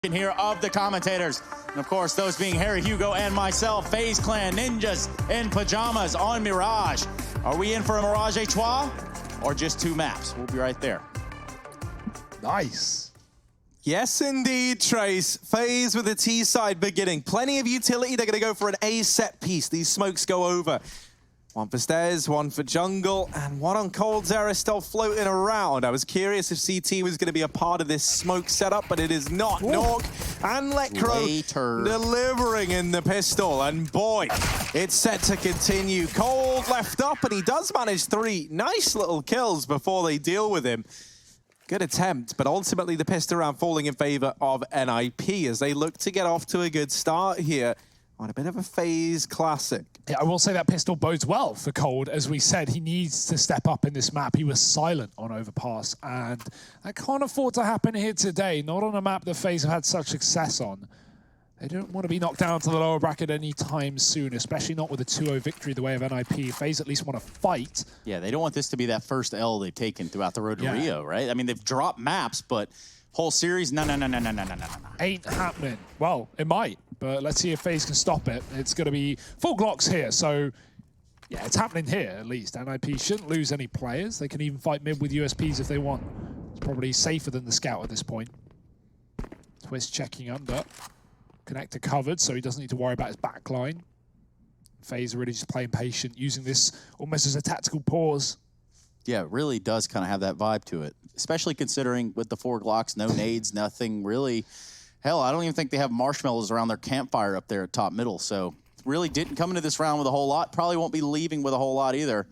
Here of the commentators, and of course those being Harry, Hugo, and myself. FaZe Clan Ninjas in Pyjamas on Mirage. Are we in for a Mirage Etoile or just 2 maps? We'll be right there. Nice. Yes, indeed, Trace. FaZe with the T side beginning. Plenty of utility. They're going to go for an A set piece. These smokes go over. One for stairs, one for jungle, and one on Cold's era still floating around. I was curious if CT was going to be a part of this smoke setup, but it is not. Nork and Lecro delivering in the pistol, and boy, it's set to continue. Cold left up, and he does manage 3 nice little kills before they deal with him. Good attempt, but ultimately the pistol round falling in favor of NIP as they look to get off to a good start here on a bit of a FaZe classic. Yeah, I will say that pistol bodes well for Cold. As we said, he needs to step up in this map. He was silent on Overpass, and that can't afford to happen here today. Not on a map that FaZe have had such success on. They don't want to be knocked down to the lower bracket anytime soon, especially not with a 2-0 victory the way of NIP. FaZe at least want to fight. Yeah, they don't want this to be that first L they've taken throughout the road to Rio, right? I mean, they've dropped maps, but whole series, no. Ain't happening. Well, it might, but let's see if FaZe can stop it. It's going to be full Glocks here, so yeah, it's happening here at least. NIP shouldn't lose any players. They can even fight mid with USPs if they want. It's probably safer than the scout at this point. Twist checking under. Connector covered, so he doesn't need to worry about his backline. FaZe really just playing patient, using this almost as a tactical pause. Yeah, it really does kind of have that vibe to it, especially considering with the 4 Glocks, no nades, nothing really. Hell, I don't even think they have marshmallows around their campfire up there at top middle, so really didn't come into this round with a whole lot. Probably won't be leaving with a whole lot either.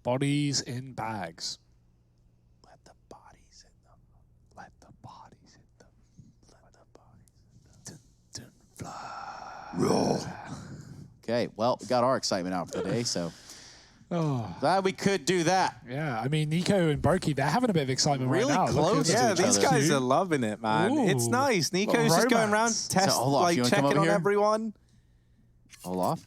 Bodies in bags. Let the bodies hit them. Let the bodies hit them. Let the bodies hit them. Dun, fly. Roll. Okay, well, we got our excitement out for the day, so glad we could do that. Yeah, I mean, Nico and Brokey, they're having a bit of excitement really right now. Close. Yeah, these guys are loving it, man. Ooh, it's nice. Nico's just going around, checking on everyone. Olaf,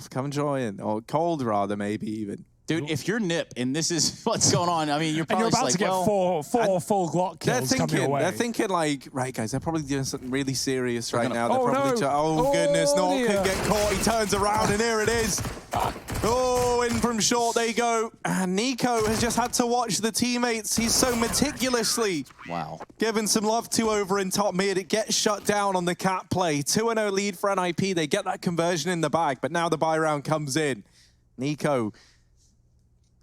come join. Or Cold, rather, maybe even. Dude, if you're Nip and this is what's going on, I mean, you're probably about to get four full Glock kills coming your way. They're thinking like, right, guys, they're probably doing something really serious right now. Oh, they're probably goodness, Nork could get caught. He turns around, and here it is. Oh, in from short they go. And Nico has just had to watch the teammates. He's so meticulously given some love to over in top mid. It gets shut down on the cat play. 2-0 lead for NIP. They get that conversion in the bag, but now the buy round comes in. Nico,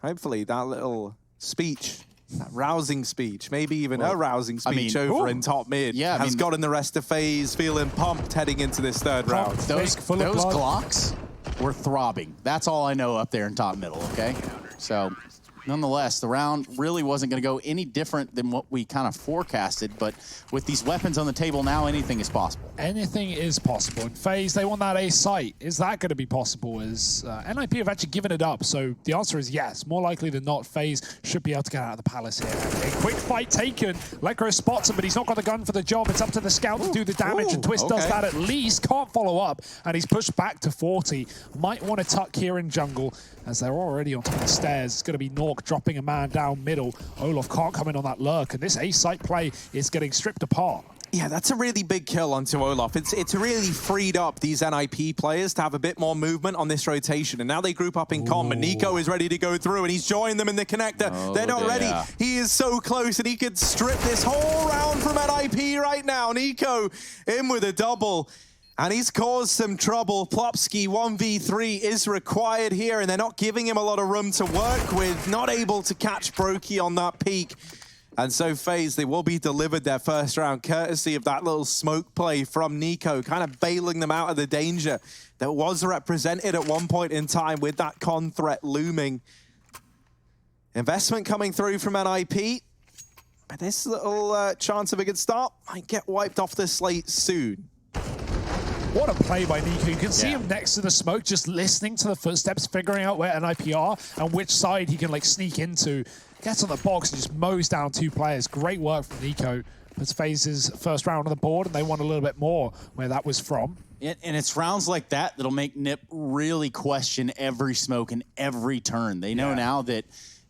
hopefully that little speech, that rousing speech, maybe even a rousing speech over in top mid, has gotten the rest of FaZe feeling pumped heading into this third round. Those Glocks were throbbing. That's all I know up there in top middle, okay? So, nonetheless, the round really wasn't going to go any different than what we kind of forecasted, but with these weapons on the table now, anything is possible. Anything is possible. In FaZe, they want that A site. Is that going to be possible? As NIP have actually given it up, so the answer is yes. More likely than not, FaZe should be able to get out of the palace here. A quick fight taken. Lecro spots him, but he's not got the gun for the job. It's up to the scout to do the damage, and Twist does that at least. Can't follow up, and he's pushed back to 40. Might want to tuck here in jungle, as they're already on top of the stairs. It's going to be Nork dropping a man down middle. Olaf can't come in on that lurk, and this A-site play is getting stripped apart. Yeah, that's a really big kill onto Olaf. It's really freed up these NIP players to have a bit more movement on this rotation, and now they group up in combat. Nico is ready to go through, and he's joined them in the connector. They're not ready. He is so close, and he could strip this whole round from NIP right now. Nico in with a double. And he's caused some trouble. Plopsky 1v3 is required here, and they're not giving him a lot of room to work with. Not able to catch Brokey on that peak. And so FaZe, they will be delivered their first round, courtesy of that little smoke play from Nico, kind of bailing them out of the danger that was represented at one point in time with that con threat looming. Investment coming through from NIP. But this little chance of a good start might get wiped off the slate soon. What a play by Nico. You can see him next to the smoke, just listening to the footsteps, figuring out where NIP are and which side he can like sneak into. Gets on the box and just mows down 2 players. Great work from Nico. Puts FaZe's first round on the board, and they want a little bit more where that was from. And it's rounds like that that'll make Nip really question every smoke and every turn. They know now that,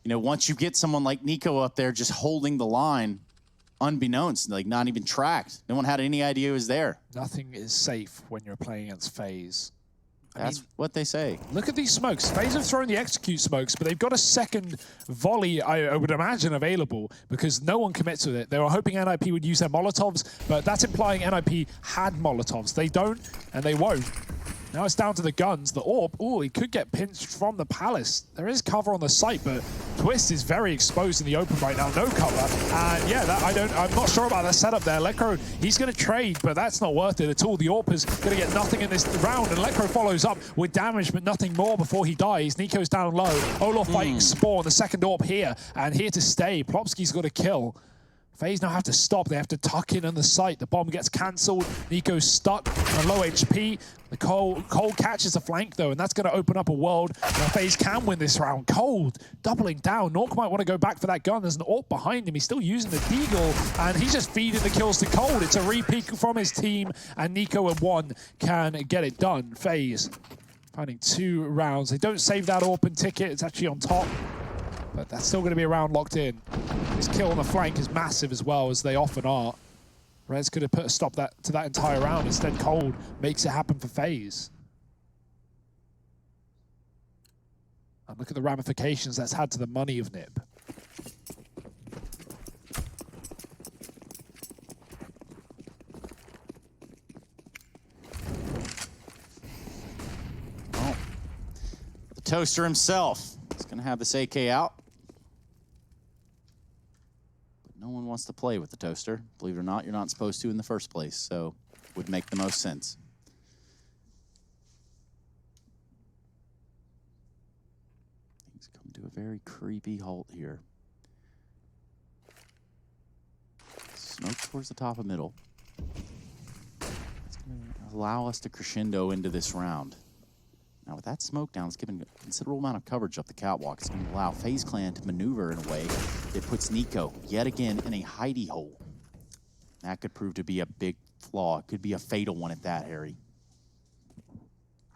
you know, once you get someone like Nico up there just holding the line, unbeknownst, like not even tracked. No one had any idea it was there. Nothing is safe when you're playing against FaZe. That's what they say. Look at these smokes. FaZe have thrown the execute smokes, but they've got a second volley, I would imagine, available because no one commits with it. They were hoping NIP would use their Molotovs, but that's implying NIP had Molotovs. They don't, and they won't. Now it's down to the guns. The AWP, oh, he could get pinched from the Palace. There is cover on the site, but Twist is very exposed in the open right now. No cover. And yeah, I'm not sure about the setup there. Lekro, he's going to trade, but that's not worth it at all. The AWP is going to get nothing in this round, and Lekro follows up with damage, but nothing more before he dies. Nico's down low. Olaf fighting Spawn, the second AWP here, and here to stay. Plopsky's got a kill. FaZe now have to stop. They have to tuck in on the site. The bomb gets cancelled. Nico's stuck on low HP. The Cold catches a flank, though, and that's going to open up a world where FaZe can win this round. Cold doubling down. Nork might want to go back for that gun. There's an AWP behind him. He's still using the Deagle, and he's just feeding the kills to Cold. It's a repeat from his team, and Nico and one can get it done. FaZe finding 2 rounds. They don't save that AWP ticket. It's actually on top. But that's still going to be a round locked in. His kill on the flank is massive as well, as they often are. Rez could have put a stop to that entire round. Instead, Cold makes it happen for FaZe. And look at the ramifications that's had to the money of NIP. Well, the Toaster himself is going to have this AK out. No one wants to play with the Toaster. Believe it or not, you're not supposed to in the first place, so it would make the most sense. Things come to a very creepy halt here. Smoke towards the top of middle. It's going to allow us to crescendo into this round. Now, with that smoke down, it's giving a considerable amount of coverage up the catwalk. It's going to allow FaZe Clan to maneuver in a way that puts Nico, yet again, in a hidey hole. That could prove to be a big flaw. It could be a fatal one at that, Harry.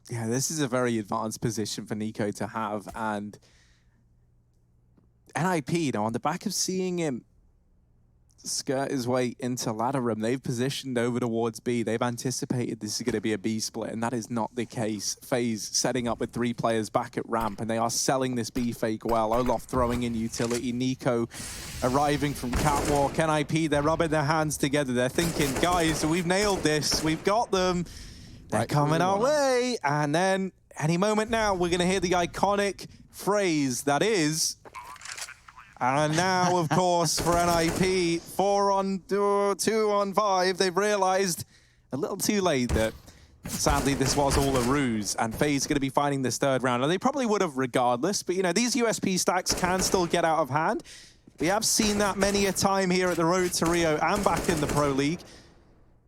Yeah, this is a very advanced position for Nico to have. And NIP, now, on the back of seeing him skirt his way into ladder room, they've positioned over towards B. They've anticipated this is going to be a B split, and that is not the case. FaZe setting up with 3 players back at ramp, and they are selling this B fake well. Olaf throwing in utility. Nico arriving from catwalk. NIP, they're rubbing their hands together. They're thinking, guys, we've nailed this. We've got them. They're coming our way. And then any moment now, we're going to hear the iconic phrase that is... And now, of course, for NIP, 4 on 2 on 5, they've realized a little too late that sadly this was all a ruse, and FaZe going to be finding this 3rd round. And they probably would have regardless, but you know, these USP stacks can still get out of hand. We have seen that many a time here at the Road to Rio and back in the Pro League.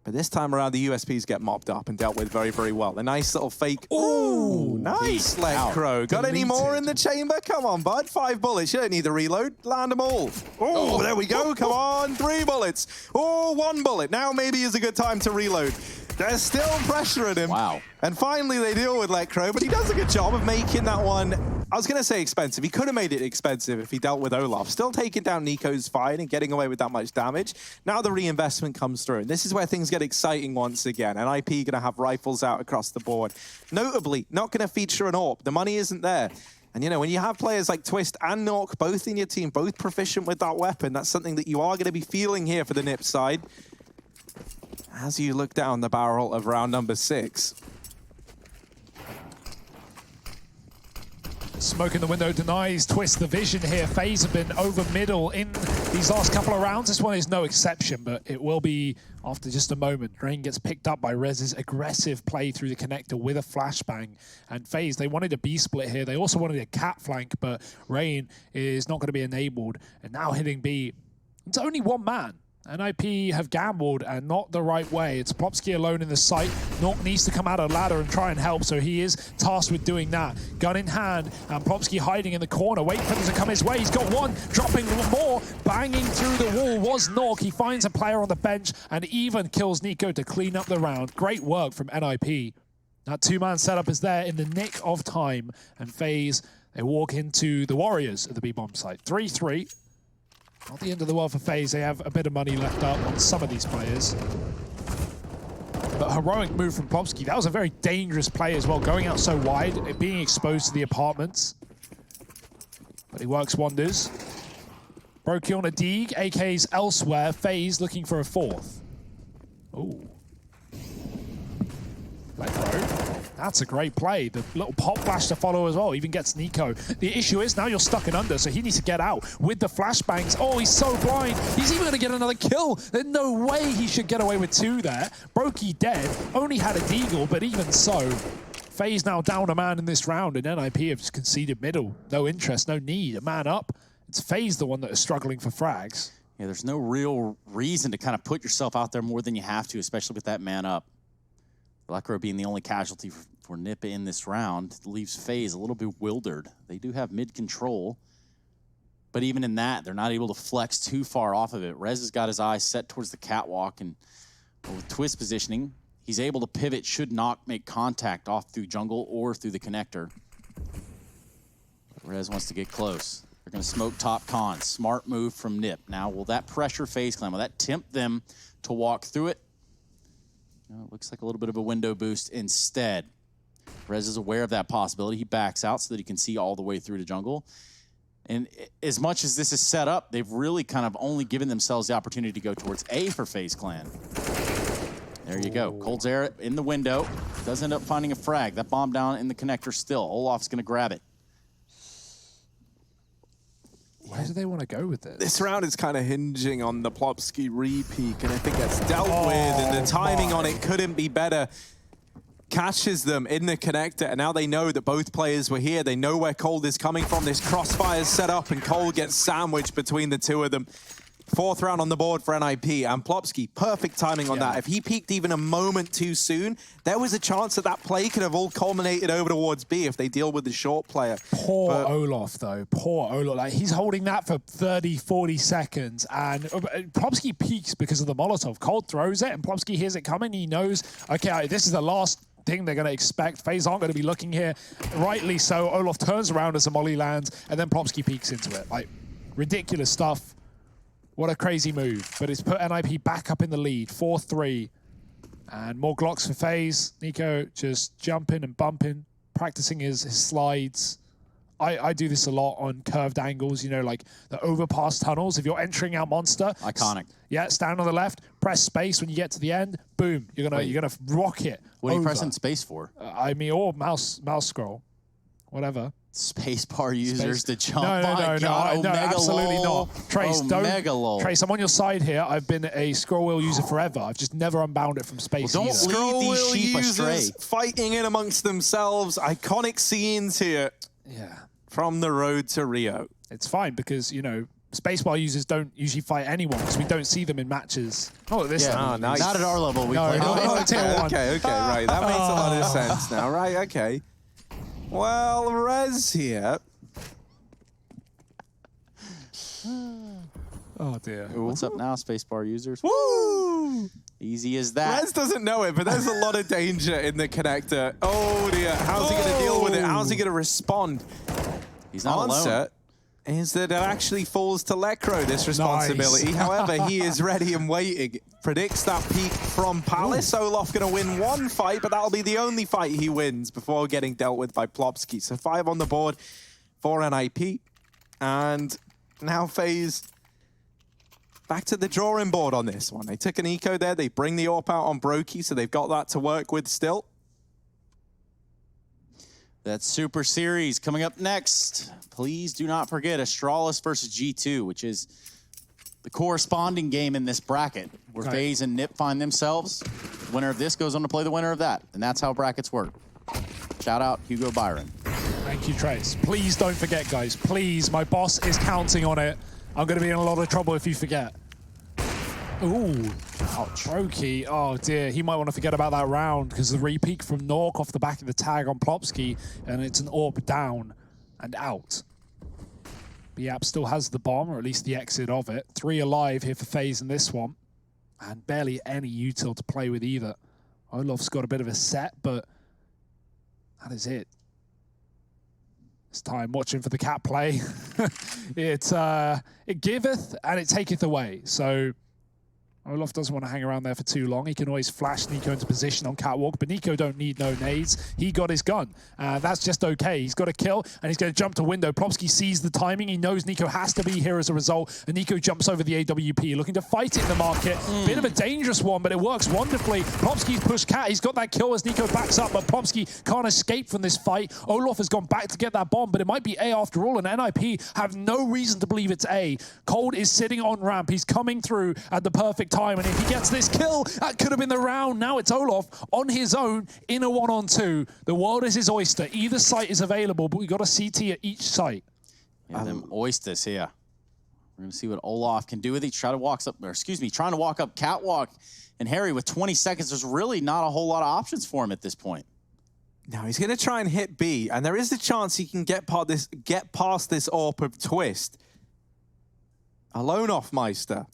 But this time around, the USPs get mopped up and dealt with very, very well. A nice little fake. Ooh, nice Lekro. Got any more in the chamber? Come on, bud. 5 bullets. You don't need the reload. Land them all. Oh, there we go. Come on. 3 bullets. Oh, 1 bullet. Now maybe is a good time to reload. There's still pressure at him. Wow. And finally, they deal with Lekro, but he does a good job of making that one, I was going to say expensive. He could have made it expensive if he dealt with Olaf. Still taking down Nico's fight and getting away with that much damage. Now the reinvestment comes through. And this is where things get exciting once again. And IP going to have rifles out across the board. Notably, not going to feature an AWP. The money isn't there. And, you know, when you have players like Twist and Nork both in your team, both proficient with that weapon, that's something that you are going to be feeling here for the NIP side. As you look down the barrel of round number 6. Smoke in the window denies Twist the vision here. FaZe have been over middle in these last couple of rounds. This one is no exception, but it will be after just a moment. Rain gets picked up by Rez's aggressive play through the connector with a flashbang. And FaZe, they wanted a B split here. They also wanted a cat flank, but Rain is not going to be enabled. And now hitting B, it's only 1 man. NIP have gambled and not the right way. It's Plopsky alone in the site. Nork needs to come out of ladder and try and help, so he is tasked with doing that. Gun in hand, and Plopsky hiding in the corner, waiting for them to come his way. He's got 1, dropping more, banging through the wall was Nork. He finds a player on the bench and even kills Nico to clean up the round. Great work from NIP. That 2-man setup is there in the nick of time, and FaZe, they walk into the Warriors at the B-bomb site. 3-3. Not the end of the world for FaZe. They have a bit of money left up on some of these players. But heroic move from Plopsky. That was a very dangerous play as well, going out so wide, being exposed to the apartments. But he works wonders. Brokey on a dig, AK's elsewhere. FaZe looking for a fourth. Ooh. Let go. That's a great play. The little pop flash to follow as well. Even gets Nico. The issue is now you're stuck in under, so he needs to get out with the flashbangs. Oh, he's so blind. He's even going to get another kill. There's no way he should get away with two there. Brokey dead. Only had a deagle, but even so, FaZe now down a man in this round, and NIP have just conceded middle. No interest, no need. A man up. It's FaZe the one that is struggling for frags. Yeah, there's no real reason to kind of put yourself out there more than you have to, especially with that man up. Blackrow being the only casualty for Nip in this round leaves FaZe a little bewildered. They do have mid control, but even in that, they're not able to flex too far off of it. Rez has got his eyes set towards the catwalk, and with twist positioning, he's able to pivot, should not make contact off through jungle or through the connector. But Rez wants to get close. They're going to smoke top con. Smart move from Nip. Now, will that pressure FaZe Clan? Will that tempt them to walk through it? It looks like a little bit of a window boost instead. Rez is aware of that possibility. He backs out so that he can see all the way through to jungle. And as much as this is set up, they've really kind of only given themselves the opportunity to go towards A for FaZe Clan. There you go. Cold's air in the window. Does end up finding a frag. That bomb down in the connector still. Olaf's going to grab it. Where do they want to go with this? This round is kind of hinging on the Plopsky re-peek, and I think that's dealt with, and the timing on it couldn't be better. Catches them in the connector, and now they know that both players were here. They know where Cold is coming from. This crossfire is set up, and Cold gets sandwiched between the two of them. Fourth round on the board for NIP, and Plopsky, perfect timing on that. If he peaked even a moment too soon, there was a chance that that play could have all culminated over towards B if they deal with the short player. Poor Olaf, though. Poor Olaf. Like, he's holding that for 30, 40 seconds, and Plopsky peaks because of the Molotov. Cold throws it, and Plopsky hears it coming. He knows, okay, this is the last thing they're going to expect. FaZe aren't going to be looking here. Rightly so. Olaf turns around as the molly lands, and then Plopsky peeks into it. Like, ridiculous stuff. What a crazy move. But it's put NIP back up in the lead. 4-3. And more Glocks for FaZe. Nico just jumping and bumping, practicing his slides. I do this a lot on curved angles, you know, like the overpass tunnels. If you're entering out monster. Iconic. Yeah, stand on the left, press space when you get to the end. Boom. You're gonna rock it. What are you pressing space for? I mean, or mouse scroll. Whatever. Spacebar users to jump. No, absolutely not. Trace, don't. Trace, I'm on your side here. I've been a scroll wheel user forever. I've just never unbound it from space. Well, don't lead these sheep astray. Fighting in amongst themselves. Iconic scenes here. Yeah. From the road to Rio. It's fine because, you know, spacebar users don't usually fight anyone because we don't see them in matches. Not at this level. Nice. Not at our level. We play okay, right. That makes a lot of sense now. Right, okay. Well, Rez here. Oh, dear. What's up now, spacebar users? Woo! Easy as that. Rez doesn't know it, but there's a lot of danger in the connector. Oh, dear. How's he going to deal with it? How's he going to respond? He's not alone. Is that it actually falls to Lecro, this responsibility. Nice. However, he is ready and waiting. Predicts that peak from Palace. Olaf going to win one fight, but that'll be the only fight he wins before getting dealt with by Plopsky. So 5 on the board for NIP. And now FaZe back to the drawing board on this one. They took an eco there. They bring the AWP out on Brokey, so they've got that to work with still. That's Super Series coming up next. Please do not forget Astralis versus G2, which is the corresponding game in this bracket, where FaZe and Nip find themselves. The winner of this goes on to play the winner of that, and that's how brackets work. Shout out Hugo Byron. Thank you, Trace. Please don't forget, guys. Please, my boss is counting on it. I'm going to be in a lot of trouble if you forget. Ooh, ouch. Brokey, oh dear, he might want to forget about that round because the re-peek from Nork off the back of the tag on Plopsky, and it's an AWP down and out. Biap still has the bomb, or at least the exit of it. 3 alive here for FaZe in this one, and barely any util to play with either. Olaf's got a bit of a set, but that is it. It's time watching for the cat play. It giveth and it taketh away. So Olaf doesn't want to hang around there for too long. He can always flash Nico into position on catwalk, but Nico don't need no nades. He got his gun. That's just okay. He's got a kill, and he's going to jump to window. Plopsky sees the timing. He knows Nico has to be here as a result, and Nico jumps over the AWP, looking to fight it in the market. Bit of a dangerous one, but it works wonderfully. Plopsky's pushed cat. He's got that kill as Nico backs up, but Plopsky can't escape from this fight. Olaf has gone back to get that bomb, but it might be A after all, and NIP have no reason to believe it's A. Cold is sitting on ramp. He's coming through at the perfect time, and if he gets this kill, that could have been the round. Now it's Olaf on his own in a 1-on-2. The world is his oyster. Either site is available, but we got a CT at each site. Yeah, them oysters here. We're gonna see what Olaf can do with it. Trying to walk up catwalk. And Harry, with 20 seconds, there's really not a whole lot of options for him at this point. Now he's gonna try and hit B, and there is a chance he can get past this AWP of Twist. Alone off Meister.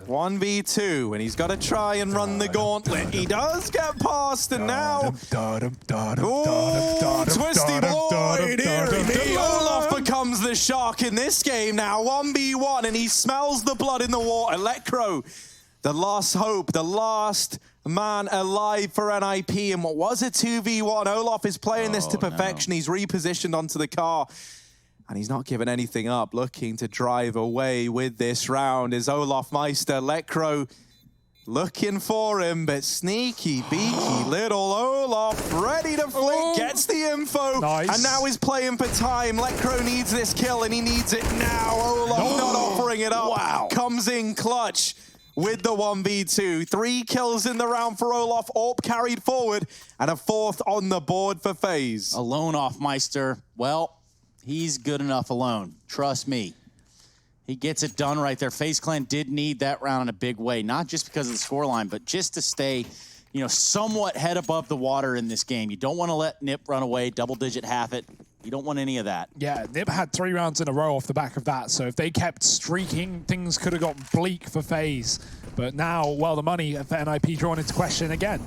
1v2, and he's got to try and run the gauntlet. He does get past, and now... Oh, Twisty boy! Olaf becomes the shark in this game now. 1v1, and he smells the blood in the water. Electro, the last hope, the last man alive for NIP, and what was a 2v1. Olaf is playing this to perfection. No. He's repositioned onto the car. And he's not giving anything up, looking to drive away with this round. Is Olaf Meister. Electro looking for him, but sneaky, beaky little Olaf ready to flick, gets the info, and now he's playing for time. Electro needs this kill, and he needs it now. Olaf not offering it up. Comes in clutch with the 1v2. 3 kills in the round for Olaf. AWP carried forward, and a 4th on the board for FaZe. Alone off Meister. Well, he's good enough alone. Trust me. He gets it done right there. FaZe Clan did need that round in a big way, not just because of the scoreline, but just to stay, you know, somewhat head above the water in this game. You don't want to let Nip run away, double-digit half it. You don't want any of that. Yeah, Nip had 3 rounds in a row off the back of that, so if they kept streaking, things could have gotten bleak for FaZe. But now, well, the money for NIP drawn into question again.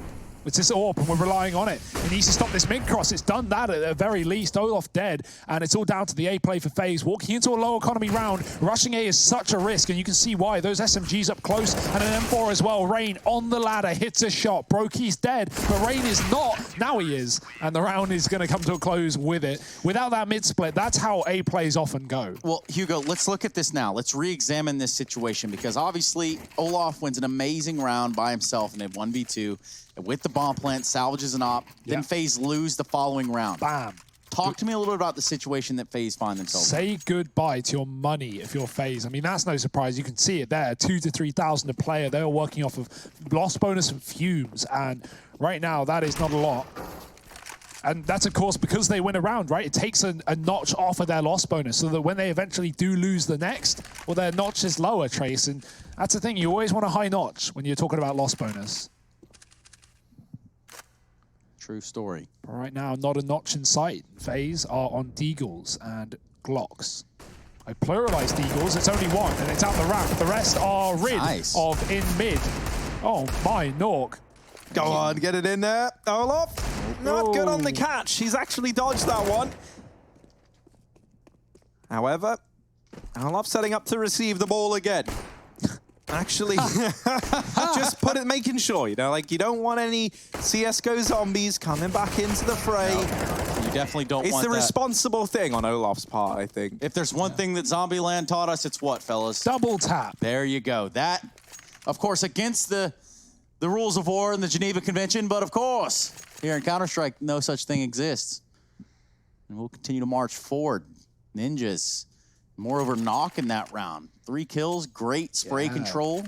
It's this AWP, and we're relying on it. He needs to stop this mid-cross. It's done that at the very least. Olaf dead, and it's all down to the A play for FaZe. Walking into a low economy round, rushing A is such a risk, and you can see why. Those SMGs up close, and an M4 as well. Rain on the ladder, hits a shot. Brokey's dead, but Rain is not. Now he is, and the round is going to come to a close with it. Without that mid-split, that's how A plays often go. Well, Hugo, let's look at this now. Let's re-examine this situation, because obviously Olaf wins an amazing round by himself in a 1v2. With the bomb plant, salvages an op, then FaZe lose the following round. Bam. Talk to me a little bit about the situation that FaZe find themselves in. Say goodbye to your money if you're FaZe. I mean, that's no surprise. You can see it there, 2,000 to 3,000 a player. They're working off of loss bonus and fumes, and right now that is not a lot. And that's, of course, because they win a round, right? It takes a notch off of their loss bonus so that when they eventually do lose the next, well, their notch is lower, Trace. And that's the thing. You always want a high notch when you're talking about loss bonus. True story. But right now, not a notch in sight. FaZe are on Deagles and Glocks. I pluralized Deagles. It's only one, and it's out the ramp. The rest are rid of in mid. Oh my, Nork. Go on, get it in there. Olaf, not good on the catch. He's actually dodged that one. However, Olaf setting up to receive the ball again. Actually, just making sure, you know, like you don't want any CSGO zombies coming back into the fray. No, you definitely don't want that. It's the responsible thing on Olaf's part, I think. If there's one thing that Zombieland taught us, it's what, fellas? Double tap. There you go. That, of course, against the rules of war and the Geneva Convention, but of course, here in Counter-Strike, no such thing exists. And we'll continue to march forward. Ninjas, moreover, knocking that round. 3 kills, great spray control.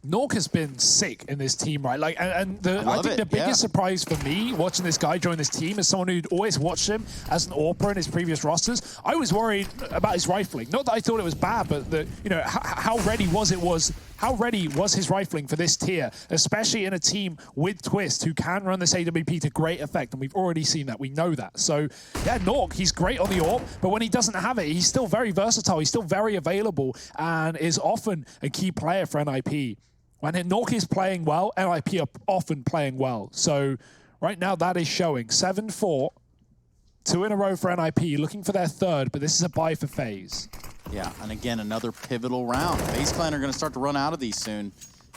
Nork has been sick in this team, right? Like, I think the biggest surprise for me watching this guy join this team is someone who'd always watched him as an AWPer in his previous rosters. I was worried about his rifling. Not that I thought it was bad, but you know, how ready was his rifling for this tier, especially in a team with Twist who can run this AWP to great effect, and we've already seen that. We know that. So yeah, Nork, he's great on the AWP, but when he doesn't have it, he's still very versatile. He's still very available and is often a key player for NIP. When Nork is playing well, NIP are often playing well. So right now that is showing 7-4. 2 in a row for NIP, looking for their 3rd, but this is a bye for FaZe. Yeah, and again, another pivotal round. FaZe Clan are going to start to run out of these soon.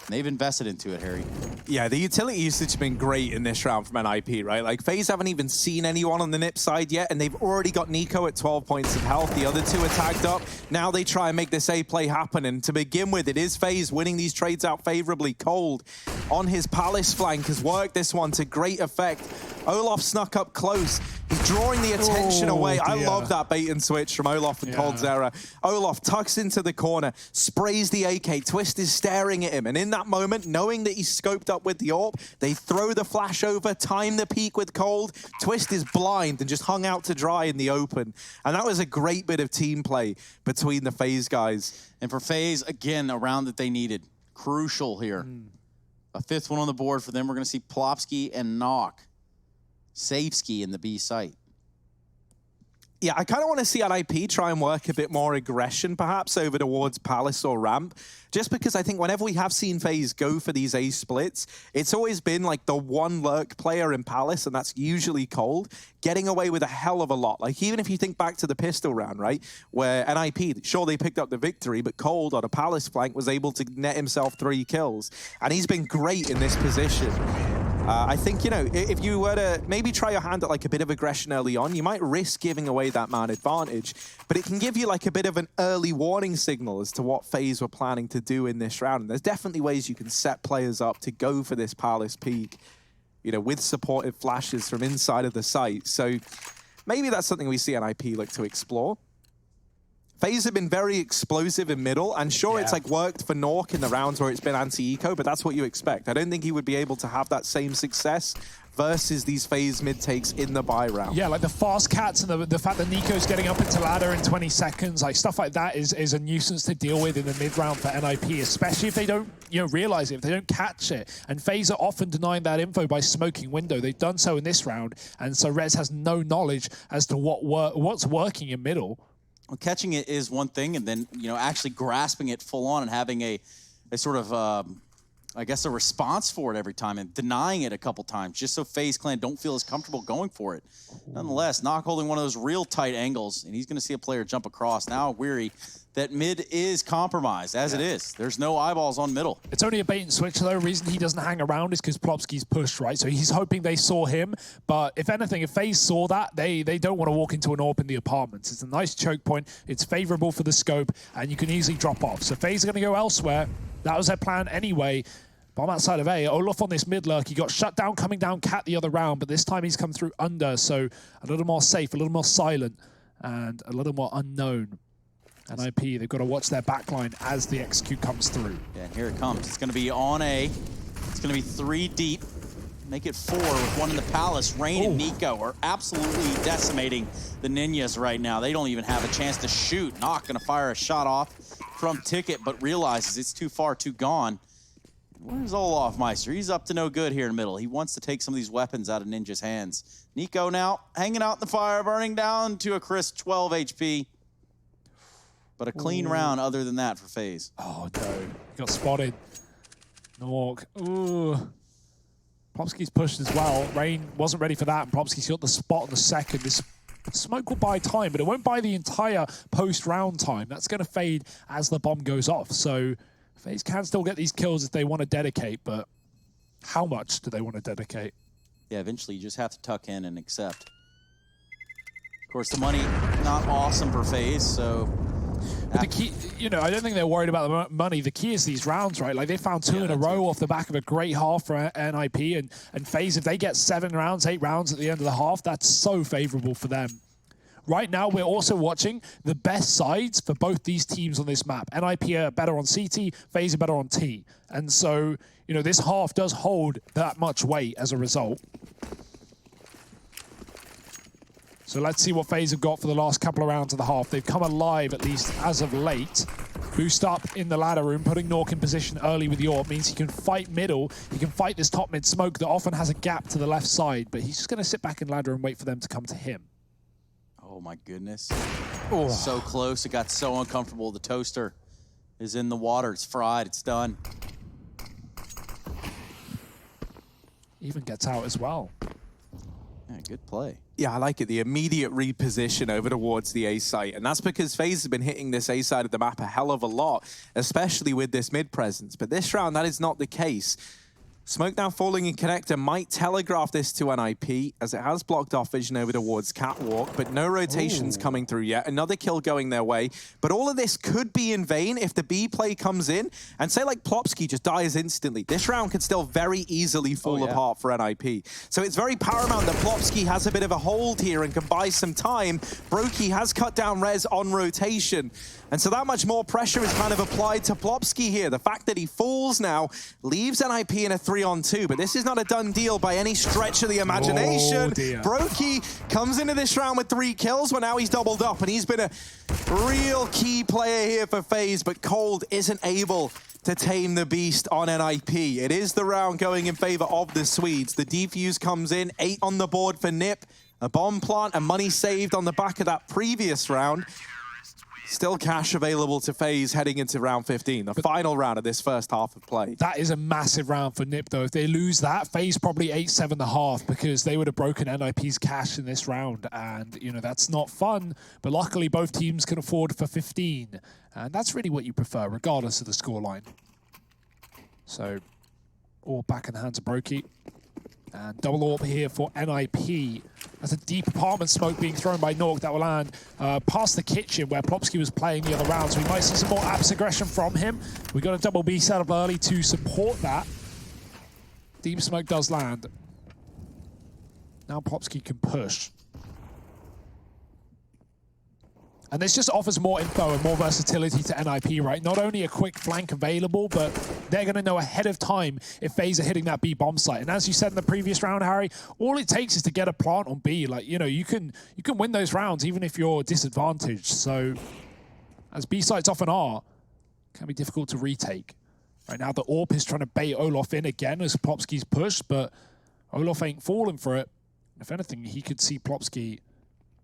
They've invested into it, Harry. Yeah, the utility usage has been great in this round from NIP, right? Like, FaZe haven't even seen anyone on the NIP side yet, and they've already got Nico at 12 points of health. The other 2 are tagged up. Now they try and make this A play happen, and to begin with, it is FaZe winning these trades out favorably. Cold on his Palace flank has worked this one to great effect. Olaf snuck up close. He's drawing the attention away. I love that bait and switch from Olaf and Cold's era. Olaf tucks into the corner, sprays the AK. Twist is staring at him. And in that moment, knowing that he's scoped up with the AWP, they throw the flash over, time the peek with Cold. Twist is blind and just hung out to dry in the open. And that was a great bit of team play between the FaZe guys. And for FaZe, again, a round that they needed. Crucial here. A 5th one on the board for them. We're going to see Plopsky and Knock. Safeski in the B site. Yeah, I kind of want to see NIP try and work a bit more aggression, perhaps, over towards Palace or Ramp. Just because I think whenever we have seen FaZe go for these A splits, it's always been like the one lurk player in Palace, and that's usually Cold, getting away with a hell of a lot. Like, even if you think back to the pistol round, right, where NIP, sure, they picked up the victory, but Cold on a Palace flank was able to net himself 3 kills. And he's been great in this position. I think, you know, if you were to maybe try your hand at like a bit of aggression early on, you might risk giving away that man advantage, but it can give you like a bit of an early warning signal as to what FaZe were planning to do in this round. And there's definitely ways you can set players up to go for this Palace peak, you know, with supportive flashes from inside of the site. So maybe that's something we see NIP look to explore. FaZe have been very explosive in middle, and sure, it's like worked for Nork in the rounds where it's been anti-eco, but that's what you expect. I don't think he would be able to have that same success versus these FaZe mid takes in the buy round. Yeah, like the fast cats and the fact that Nico's getting up into ladder in 20 seconds, like stuff like that is a nuisance to deal with in the mid round for NIP, especially if they don't, you know, realize it, if they don't catch it. And FaZe are often denying that info by smoking window. They've done so in this round, and so Rez has no knowledge as to what's working in middle. Well, catching it is one thing, and then, you know, actually grasping it full on and having a sort of, I guess, a response for it every time, and denying it a couple times, just so FaZe Clan don't feel as comfortable going for it. Nonetheless, Knock holding one of those real tight angles, and he's going to see a player jump across. Now weary that mid is compromised, as it is. There's no eyeballs on middle. It's only a bait and switch, though. The reason he doesn't hang around is because Plopsky's pushed, right? So he's hoping they saw him. But if anything, if FaZe saw that, they don't want to walk into an AWP in the apartments. It's a nice choke point. It's favorable for the scope, and you can easily drop off. So FaZe are going to go elsewhere. That was their plan anyway. Bomb outside of A. Olaf on this mid lurk. He got shut down coming down Cat the other round, but this time he's come through under. So a little more safe, a little more silent, and a little more unknown. NIP, they've got to watch their backline as the execute comes through. Yeah, and here it comes. It's going to be on A. It's going to be 3 deep. Make it 4 with one in the Palace. Rain and Nico are absolutely decimating the Ninjas right now. They don't even have a chance to shoot. Not going to fire a shot off from Ticket, but realizes it's too far, too gone. Where's Olaf Meister? He's up to no good here in the middle. He wants to take some of these weapons out of Ninja's hands. Nico now hanging out in the fire, burning down to a crisp 12 HP. But a clean round other than that for FaZe. Oh, no. He got spotted. Nork. Ooh. Plopsky's pushed as well. Rain wasn't ready for that, and Plopsky's got the spot on the second. This smoke will buy time, but it won't buy the entire post-round time. That's going to fade as the bomb goes off. So FaZe can still get these kills if they want to dedicate, but how much do they want to dedicate? Yeah, eventually you just have to tuck in and accept. Of course, the money, not awesome for FaZe, so... But the key, you know, I don't think they're worried about the money. The key is these rounds, right? Like, they found 2 in a row off the back of a great half for NIP, and FaZe, if they get 7 rounds, 8 rounds at the end of the half, that's so favorable for them. Right now, we're also watching the best sides for both these teams on this map. NIP are better on CT, FaZe are better on T. And so, you know, this half does hold that much weight as a result. So let's see what FaZe have got for the last couple of rounds of the half. They've come alive, at least as of late. Boost up in the ladder room, putting Nork in position early with the AWP means he can fight middle. He can fight this top mid smoke that often has a gap to the left side, but he's just going to sit back in ladder and wait for them to come to him. Oh my goodness. Oh. So close, it got so uncomfortable. The toaster is in the water, it's fried, it's done. Even gets out as well. Yeah, good play. Yeah, I like it. The immediate reposition over towards the A site. And that's because FaZe has been hitting this A side of the map a hell of a lot, especially with this mid presence. But this round, that is not the case. Smoke now falling in connector might telegraph this to NIP, as it has blocked off vision over towards Catwalk, but no rotations coming through yet. Another kill going their way. But all of this could be in vain if the B play comes in, and say like Plopsky just dies instantly. This round could still very easily fall apart for NIP. So it's very paramount that Plopsky has a bit of a hold here and can buy some time. Brokey has cut down res on rotation. And so that much more pressure is kind of applied to Plopsky here. The fact that he falls now leaves NIP in a 3-on-2, but this is not a done deal by any stretch of the imagination. Brokey comes into this round with 3 kills, well now he's doubled up, and he's been a real key player here for FaZe, but Cold isn't able to tame the beast on NIP. It is the round going in favor of the Swedes. The defuse comes in, 8 on the board for Nip, a bomb plant, and money saved on the back of that previous round. Still cash available to FaZe heading into round 15, the final round of this first half of play. That is a massive round for Nip, though. If they lose that, FaZe probably 8-7.5, because they would have broken NIP's cash in this round. And, you know, that's not fun. But luckily, both teams can afford for 15. And that's really what you prefer, regardless of the scoreline. So, all back in the hands of Brokey. And double AWP here for NIP. That's a deep apartment smoke being thrown by Norg that will land past the kitchen where Plopsky was playing the other round. So we might see some more Apps aggression from him. We got a double B set up early to support that. Deep smoke does land. Now Plopsky can push. And this just offers more info and more versatility to NIP, right? Not only a quick flank available, but they're going to know ahead of time if FaZe are hitting that B bomb site. And as you said in the previous round, Harry, all it takes is to get a plant on B. Like, you know, you can win those rounds even if you're disadvantaged. So, as B sites often are, it can be difficult to retake. Right now, the AWP is trying to bait Olof in again as Plopsky's pushed, but Olof ain't falling for it. If anything, he could see Plopsky,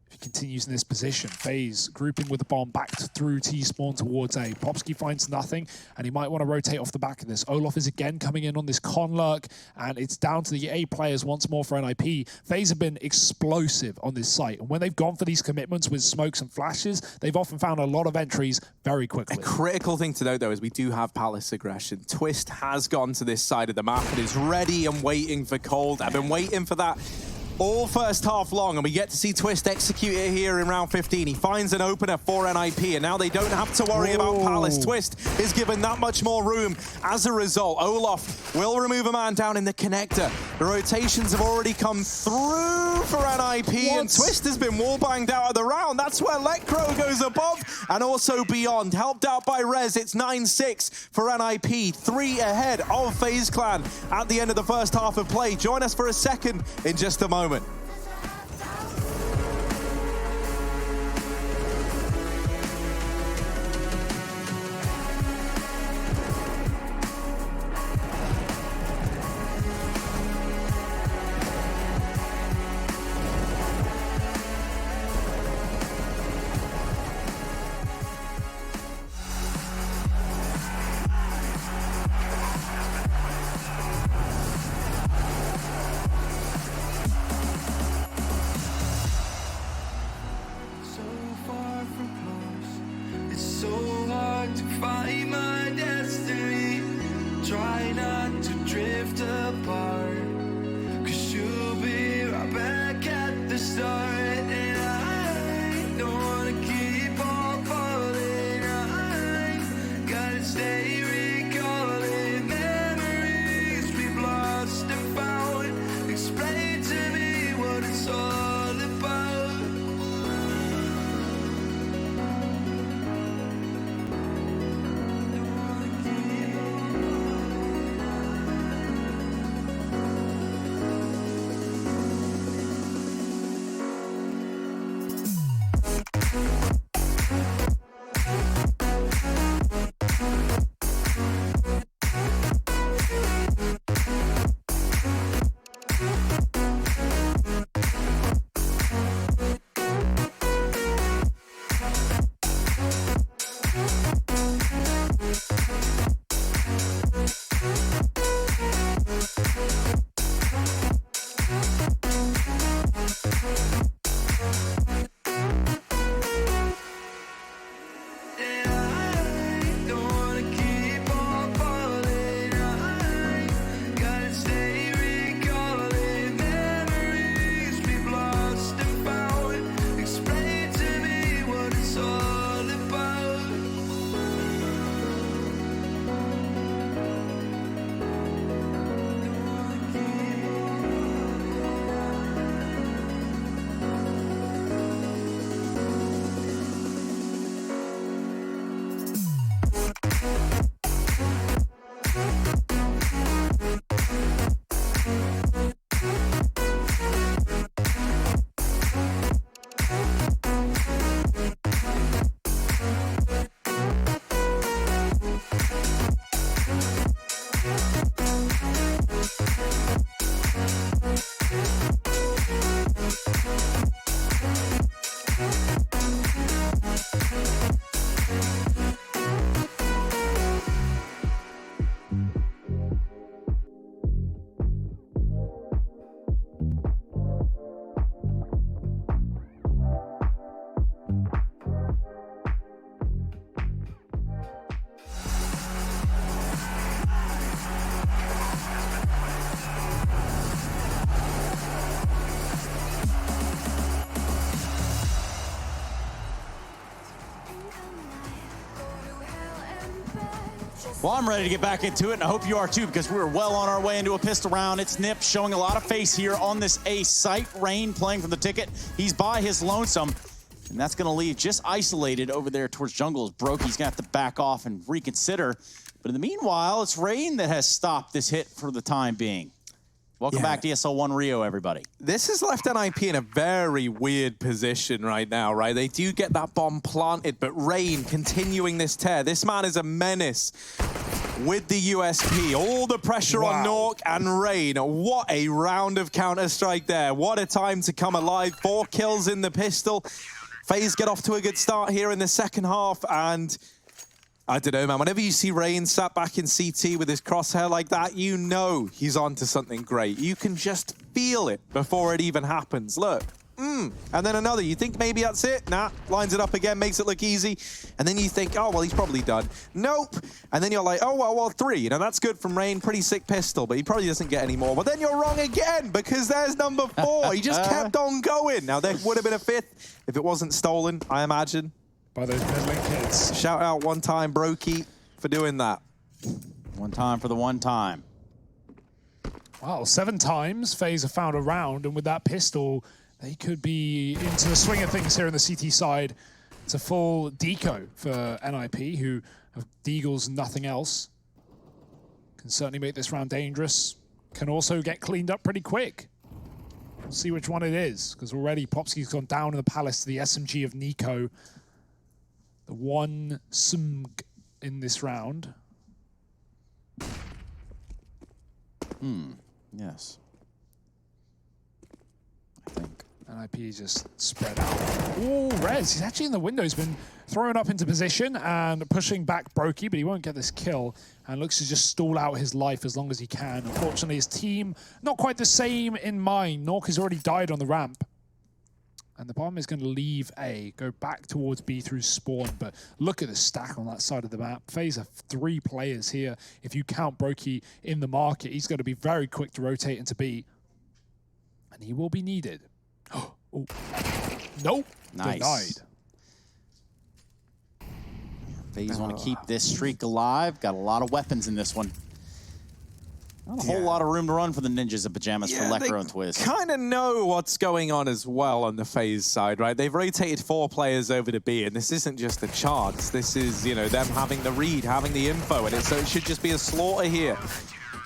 he continues in this position. FaZe grouping with the bomb back through T-spawn towards A. Plopsky finds nothing, and he might want to rotate off the back of this. Olof is again coming in on this con lurk, and it's down to the A players once more for NIP. FaZe have been explosive on this site, and when they've gone for these commitments with smokes and flashes, they've often found a lot of entries very quickly. A critical thing to note, though, is we do have Palace aggression. Twist has gone to this side of the map and is ready and waiting for Cold. I've been waiting for that all first half long, and we get to see Twist execute it here in round 15. He finds an opener for NIP, and now they don't have to worry about Palace. Twist is given that much more room. As a result, Olof will remove a man down in the connector. The rotations have already come through for NIP, and Twist has been wallbanged out of the round. That's where Lecro goes above and also beyond. Helped out by Rez, it's 9-6 for NIP, 3 ahead of FaZe Clan at the end of the first half of play. Join us for a second in just a moment. Well, I'm ready to get back into it, and I hope you are too, because we're well on our way into a pistol round. It's Nip showing a lot of face here on this A site. Rain playing from the ticket. He's by his lonesome, and that's going to leave just isolated over there towards jungle. As Brokey's going to have to back off and reconsider. But in the meanwhile, it's Rain that has stopped this hit for the time being. Welcome back to ESL1 Rio, everybody. This has left NIP in a very weird position right now, right? They do get that bomb planted, but Rain continuing this tear. This man is a menace with the USP. All the pressure on Nork and Rain. What a round of Counter-Strike there. What a time to come alive. 4 kills in the pistol. FaZe get off to a good start here in the second half, and I don't know, man. Whenever you see Rain sat back in CT with his crosshair like that, you know he's onto something great. You can just feel it before it even happens. Look. And then another. You think maybe that's it? Nah. Lines it up again, makes it look easy. And then you think, oh, well, he's probably done. Nope. And then you're like, oh, well, 3. You know, that's good from Rain. Pretty sick pistol, but he probably doesn't get any more. But then you're wrong again, because there's number 4. He just kept on going. Now, there would have been a 5th if it wasn't stolen, I imagine. By those middling kids. Shout out one time, Brokey, for doing that. One time for the one time. Wow, 7 times FaZe have found a round, and with that pistol, they could be into the swing of things here on the CT side. It's a full deco for NIP, who have deagles and nothing else. Can certainly make this round dangerous. Can also get cleaned up pretty quick. We'll see which one it is, because already Popsky's gone down in the palace to the SMG of Nico. The one SMG in this round. Yes. I think. NIP just spread out. Oh, Rez, he's actually in the window. He's been thrown up into position and pushing back Brokey, but he won't get this kill. And looks to just stall out his life as long as he can. Unfortunately, his team, not quite the same in mind. Nork has already died on the ramp. And the bomb is going to leave A, go back towards B through spawn. But look at the stack on that side of the map. FaZe have 3 players here. If you count Brokey in the market, he's going to be very quick to rotate into B. And he will be needed. Oh, nope. Nice. Denied. FaZe want to keep this streak alive. Got a lot of weapons in this one. Not a whole lot of room to run for the ninjas of Pyjamas for Lekro and Twist. Kind of know what's going on as well on the FaZe side, right? They've rotated 4 players over to B, and this isn't just a chance. This is, you know, them having the read, having the info, and so it should just be a slaughter here.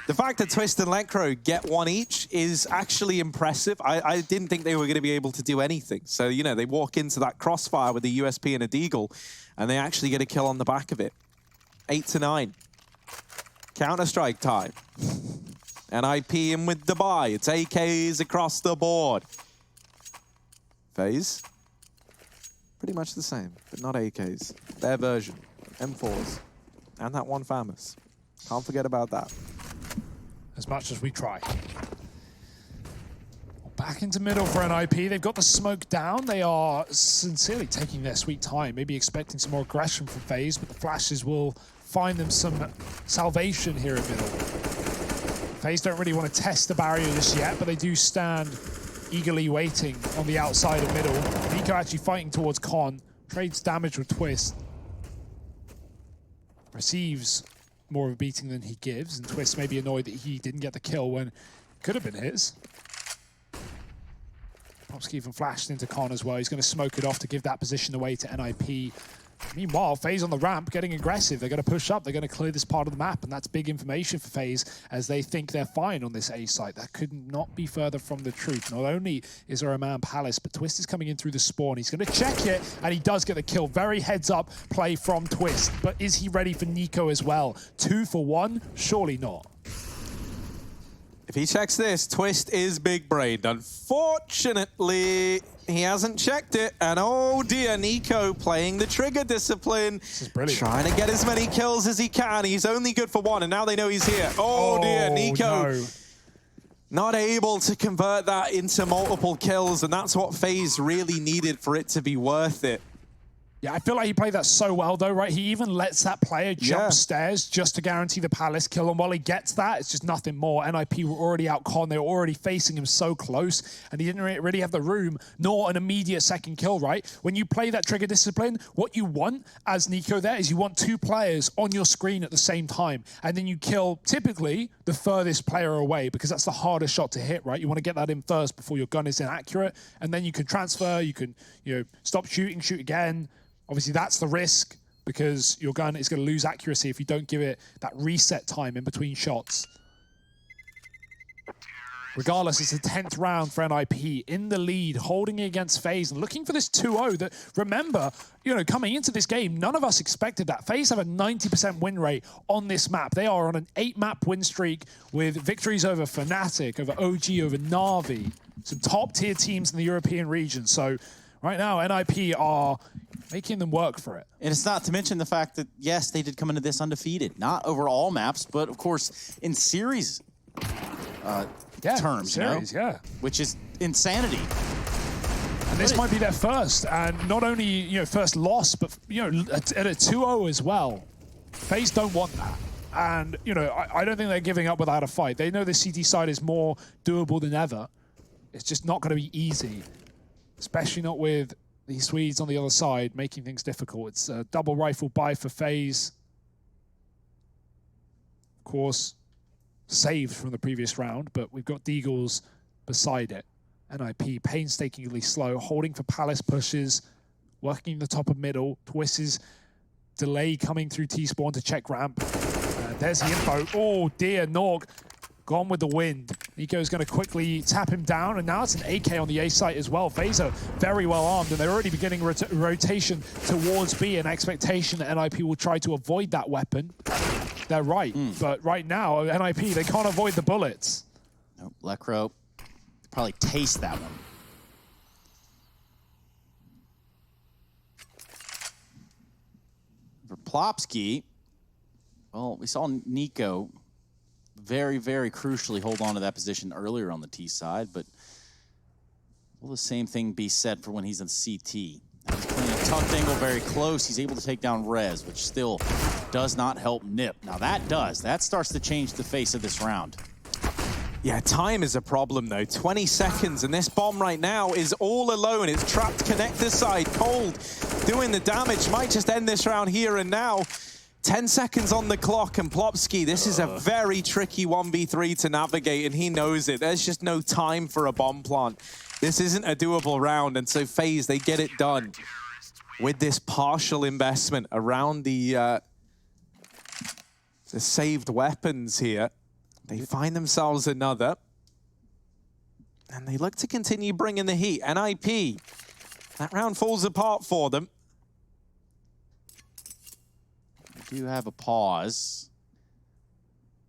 The fact that Twist and Lekro get 1 each is actually impressive. I didn't think they were going to be able to do anything. So, you know, they walk into that crossfire with a USP and a deagle, and they actually get a kill on the back of it. 8-9. Counter-Strike time. NIP in with the buy. It's AKs across the board. FaZe, pretty much the same, but not AKs. Their version. M4s. And that one FaMAS. Can't forget about that. As much as we try. Back into middle for NIP. They've got the smoke down. They are sincerely taking their sweet time. Maybe expecting some more aggression from FaZe, but the flashes will find them some salvation here in middle. FaZe don't really want to test the barrier just yet, but they do stand eagerly waiting on the outside of middle. Nico actually fighting towards Con. Trades damage with Twist. Receives more of a beating than he gives, and Twist may be annoyed that he didn't get the kill when it could have been his. Popsky even flashed into Con as well. He's going to smoke it off to give that position away to NIP. Meanwhile, FaZe on the ramp getting aggressive. They're going to push up. They're going to clear this part of the map, and that's big information for FaZe as they think they're fine on this A site. That could not be further from the truth. Not only is there a man Palace, but Twist is coming in through the spawn. He's going to check it, and he does get the kill. Very heads-up play from Twist, but is he ready for Nico as well? 2 for 1? Surely not. If he checks this, Twist is big-brained. Unfortunately, he hasn't checked it. And oh dear, Nico playing the trigger discipline. This is brilliant. Trying to get as many kills as he can. He's only good for 1, and now they know he's here. Oh dear, Nico. No. Not able to convert that into multiple kills, and that's what FaZe really needed for it to be worth it. Yeah, I feel like he played that so well, though, right? He even lets that player jump stairs just to guarantee the Palace kill. And while he gets that, it's just nothing more. NIP were already out con. They were already facing him so close. And he didn't really have the room, nor an immediate second kill, right? When you play that trigger discipline, what you want as Nico there is you want 2 players on your screen at the same time. And then you kill, typically, the furthest player away, because that's the hardest shot to hit, right? You want to get that in first before your gun is inaccurate. And then you can transfer, you can, stop shooting, shoot again. Obviously, that's the risk because your gun is going to lose accuracy if you don't give it that reset time in between shots. Regardless, it's the 10th round for NIP in the lead, holding it against FaZe and looking for this 2-0 that, remember, coming into this game, none of us expected that. FaZe have a 90% win rate on this map. They are on an 8-map win streak with victories over Fnatic, over OG, over Na'Vi, some top-tier teams in the European region. So right now, NIP are making them work for it. And it's not to mention the fact that, yes, they did come into this undefeated. Not over all maps, but, of course, in series terms, series, which is insanity. And this might be their first, and not only, first loss, but, at a 2-0 as well. FaZe don't want that. And, I don't think they're giving up without a fight. They know the CT side is more doable than ever. It's just not going to be easy, especially not with the Swedes on the other side, making things difficult. It's a double rifle buy for FaZe. Of course, saved from the previous round, but we've got Deagles beside it. NIP painstakingly slow, holding for Palace pushes, working the top of middle. Twist's delay coming through T-spawn to check ramp. There's the info. Oh dear, Norg gone with the wind. Nico's going to quickly tap him down, and now it's an AK on the A site as well. FaZe are very well armed, and they're already beginning rotation towards B, an expectation that NIP will try to avoid that weapon. They're right, but right now, NIP, they can't avoid the bullets. Nope, Lekro probably taste that one. For Plopsky, well, we saw Nico very, very crucially hold on to that position earlier on the T side, but will the same thing be said for when he's in CT? He's playing a tucked angle very close. He's able to take down Rez, which still does not help Nip. Now that does. That starts to change the face of this round. Yeah, time is a problem, though. 20 seconds, and this bomb right now is all alone. It's trapped connector side, cold, doing the damage. Might just end this round here and now. 10 seconds on the clock, and Plopsky, this is a very tricky 1v3 to navigate, and he knows it. There's just no time for a bomb plant. This isn't a doable round, and so FaZe, they get it done with this partial investment around the saved weapons here. They find themselves another, and they look to continue bringing the heat. NIP, that round falls apart for them. Do have a pause.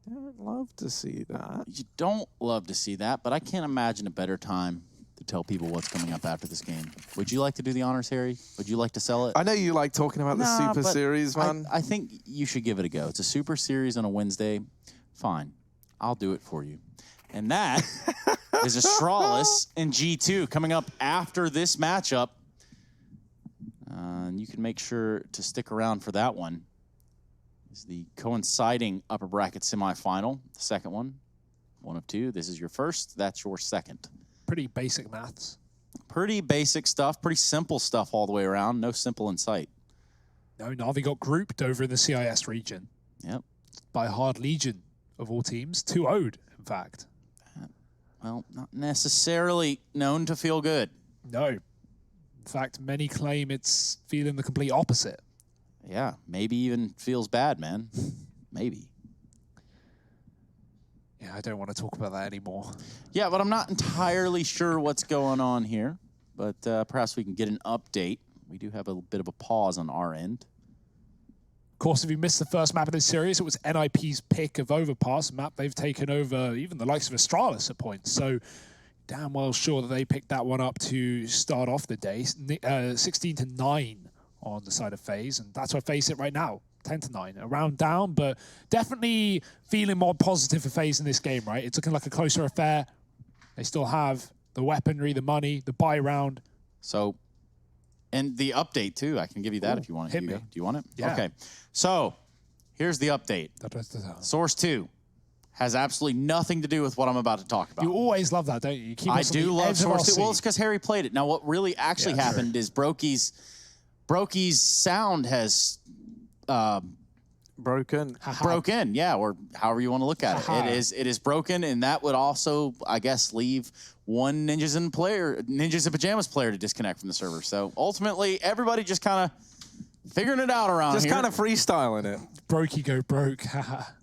I'd love to see that. You don't love to see that, but I can't imagine a better time to tell people what's coming up after this game. Would you like to do the honors, Harry? Would you like to sell it? I know you like talking about the Super Series, man. I think you should give it a go. It's a Super Series on a Wednesday. Fine. I'll do it for you. And that is Astralis in G2 coming up after this matchup. And you can make sure to stick around for that one. Is the coinciding upper bracket semifinal, the second one. One of two. This is your first. That's your second. Pretty basic maths. Pretty basic stuff. Pretty simple stuff all the way around. No simple in sight. No, Na'Vi got grouped over in the CIS region. Yep. By Hard Legion, of all teams. 2-0'd, in fact. Well, not necessarily known to feel good. No. In fact, many claim it's feeling the complete opposite. Yeah, maybe even feels bad, man. Maybe. Yeah, I don't want to talk about that anymore. Yeah, but I'm not entirely sure what's going on here. But perhaps we can get an update. We do have a bit of a pause on our end. Of course, if you missed the first map of this series, it was NIP's pick of Overpass, a map they've taken over even the likes of Astralis at points. So damn well sure that they picked that one up to start off the day. 16-9 on the side of FaZe, and that's where FaZe sit right now. 10-9, a round down, but definitely feeling more positive for FaZe in this game, right? It's looking like a closer affair. They still have the weaponry, the money, the buy round. So And the update, too. I can give you that if you want it. hit me. Do you want it? Yeah. Okay. So, here's the update. Source 2 has absolutely nothing to do with what I'm about to talk about. You always love that, don't you? You keep I us on do the love edge of our Source 2. Well, it's seat. because Harry played it. Now, what really actually Yeah, happened is Brokey's sound has Broken. broken, yeah, or however you want to look at Haha. it. It is broken, and that would also, I guess, leave one Ninjas in Pyjamas player to disconnect from the server. So ultimately, everybody just kind of figuring it out around Just here. kind of freestyling it. Brokey go broke.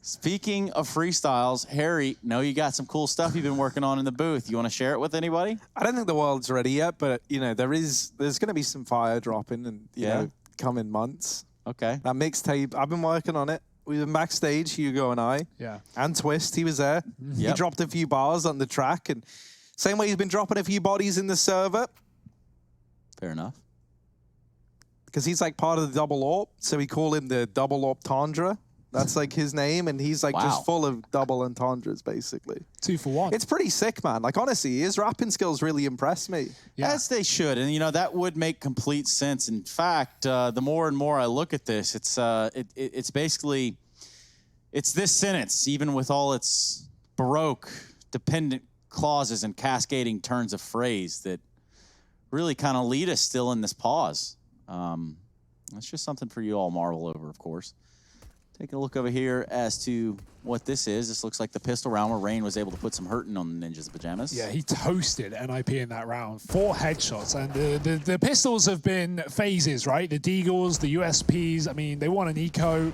Speaking of freestyles, Harry, know you got some cool stuff you've been working on in the booth. You want to share it with anybody? I don't think the world's ready yet, but you know there's going to be some fire dropping and you know coming months. Okay. That mixtape, I've been working on it. We've been backstage, Hugo and I. Yeah. And Twist, he was there. He dropped a few bars on the track, and same way he's been dropping a few bodies in the server. Fair enough. Because he's like part of the double AWP, so we call him the double entendre. That's like his name, and he's like Wow. just full of double entendres, basically. 2 for 1. It's pretty sick, man. Like, honestly, his rapping skills really impress me. Yeah. As they should, and you know that would make complete sense. In fact, the more and more I look at this, it's basically this sentence, even with all its baroque, dependent clauses and cascading turns of phrase, that really kind of lead us still in this pause. That's just something for you all marvel over, of course. Taking a look over here as to what this is. This looks like the pistol round where Rain was able to put some hurting on the Ninjas in Pyjamas. Yeah, he toasted NIP in that round. 4 headshots. And the pistols have been phases, right? The Deagles, the USPs. I mean, they won an eco.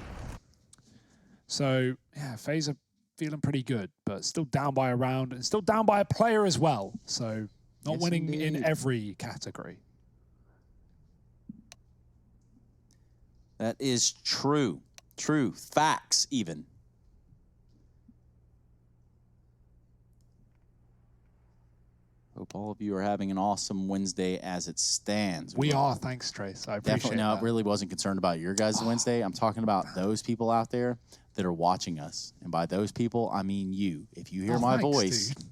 So, yeah, FaZe are feeling pretty good, but still down by a round and still down by a player as well. So, not Yes, winning indeed. in every category. That is true. True. Facts, even. Hope all of you are having an awesome Wednesday as it stands. We are. Thanks, Trace. I appreciate Definitely. No, that. I really wasn't concerned about your guys' Wednesday. I'm talking about those people out there that are watching us. And by those people, I mean you. If you hear my thanks, voice, dude.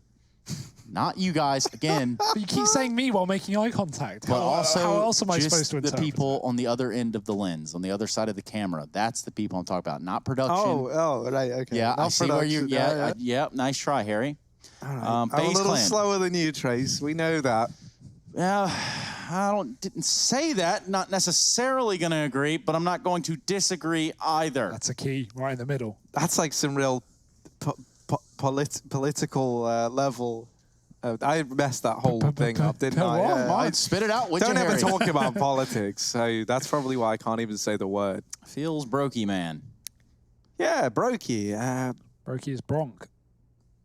not you guys, again, But you keep saying me while making eye contact. but also how else am I just supposed to the interpret people on the other end of the lens, on the other side of the camera. That's the people I'm talking about, not production. Oh, right, okay. Yeah, I Not see where you're. production, Yeah, nice try, Harry. All right. I'm a FaZe little Clan. slower than you, Trace. We know that. Yeah, I didn't say that. Not necessarily going to agree, but I'm not going to disagree either. That's a key right in the middle. That's like some real political level. I messed that whole thing up, didn't I? What? Yeah, I'd spit it out, would don't you, ever Harry? talk about politics, so that's probably why I can't even say the word. Feels brokey, man. Yeah, Brokey. Brokey is Bronk.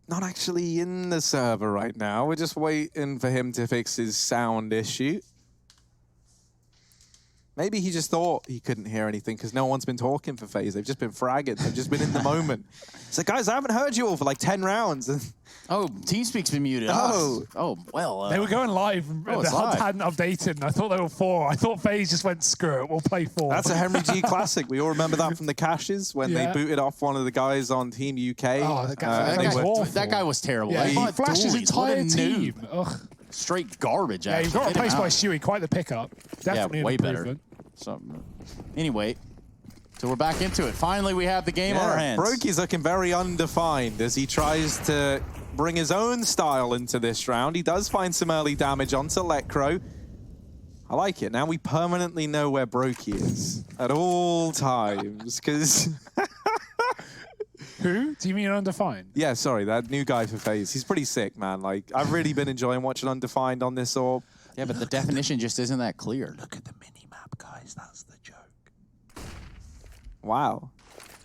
Not actually in the server right now. We're just waiting for him to fix his sound issue. Maybe he just thought he couldn't hear anything because no one's been talking for FaZe. They've just been fragging. They've just been in the moment. It's like, guys, I haven't heard you all for like 10 rounds. Oh, TeamSpeak's been muted. Oh. Oh, well. They were going live. Oh, The it's hub live. hadn't updated, and I thought they were 4. I thought FaZe just went, screw it, we'll play 4. That's a Henry G classic. We all remember that from the caches when Yeah. they booted off one of the guys on Team UK. Oh, that guy- and that they guy's were- awful. that guy was terrible. Yeah, he But flashed his Dooley's, what a entire noob. team. Ugh. Straight garbage, Yeah, he actually. got Get him replaced by out. Stewie. Quite the pickup. Definitely way an better. improvement. So, anyway, so we're back into it. Finally, we have the game on our hands. Brokey's looking very undefined as he tries to bring his own style into this round. He does find some early damage onto Electro. I like it. Now we permanently know where Brokey is at all times, because... Who? Do you mean undefined? Yeah, sorry, that new guy for FaZe. He's pretty sick, man. Like, I've really been enjoying watching Undefined on this orb. Yeah, but the definition just isn't that clear. Look at the mini-map, guys. That's the joke. Wow.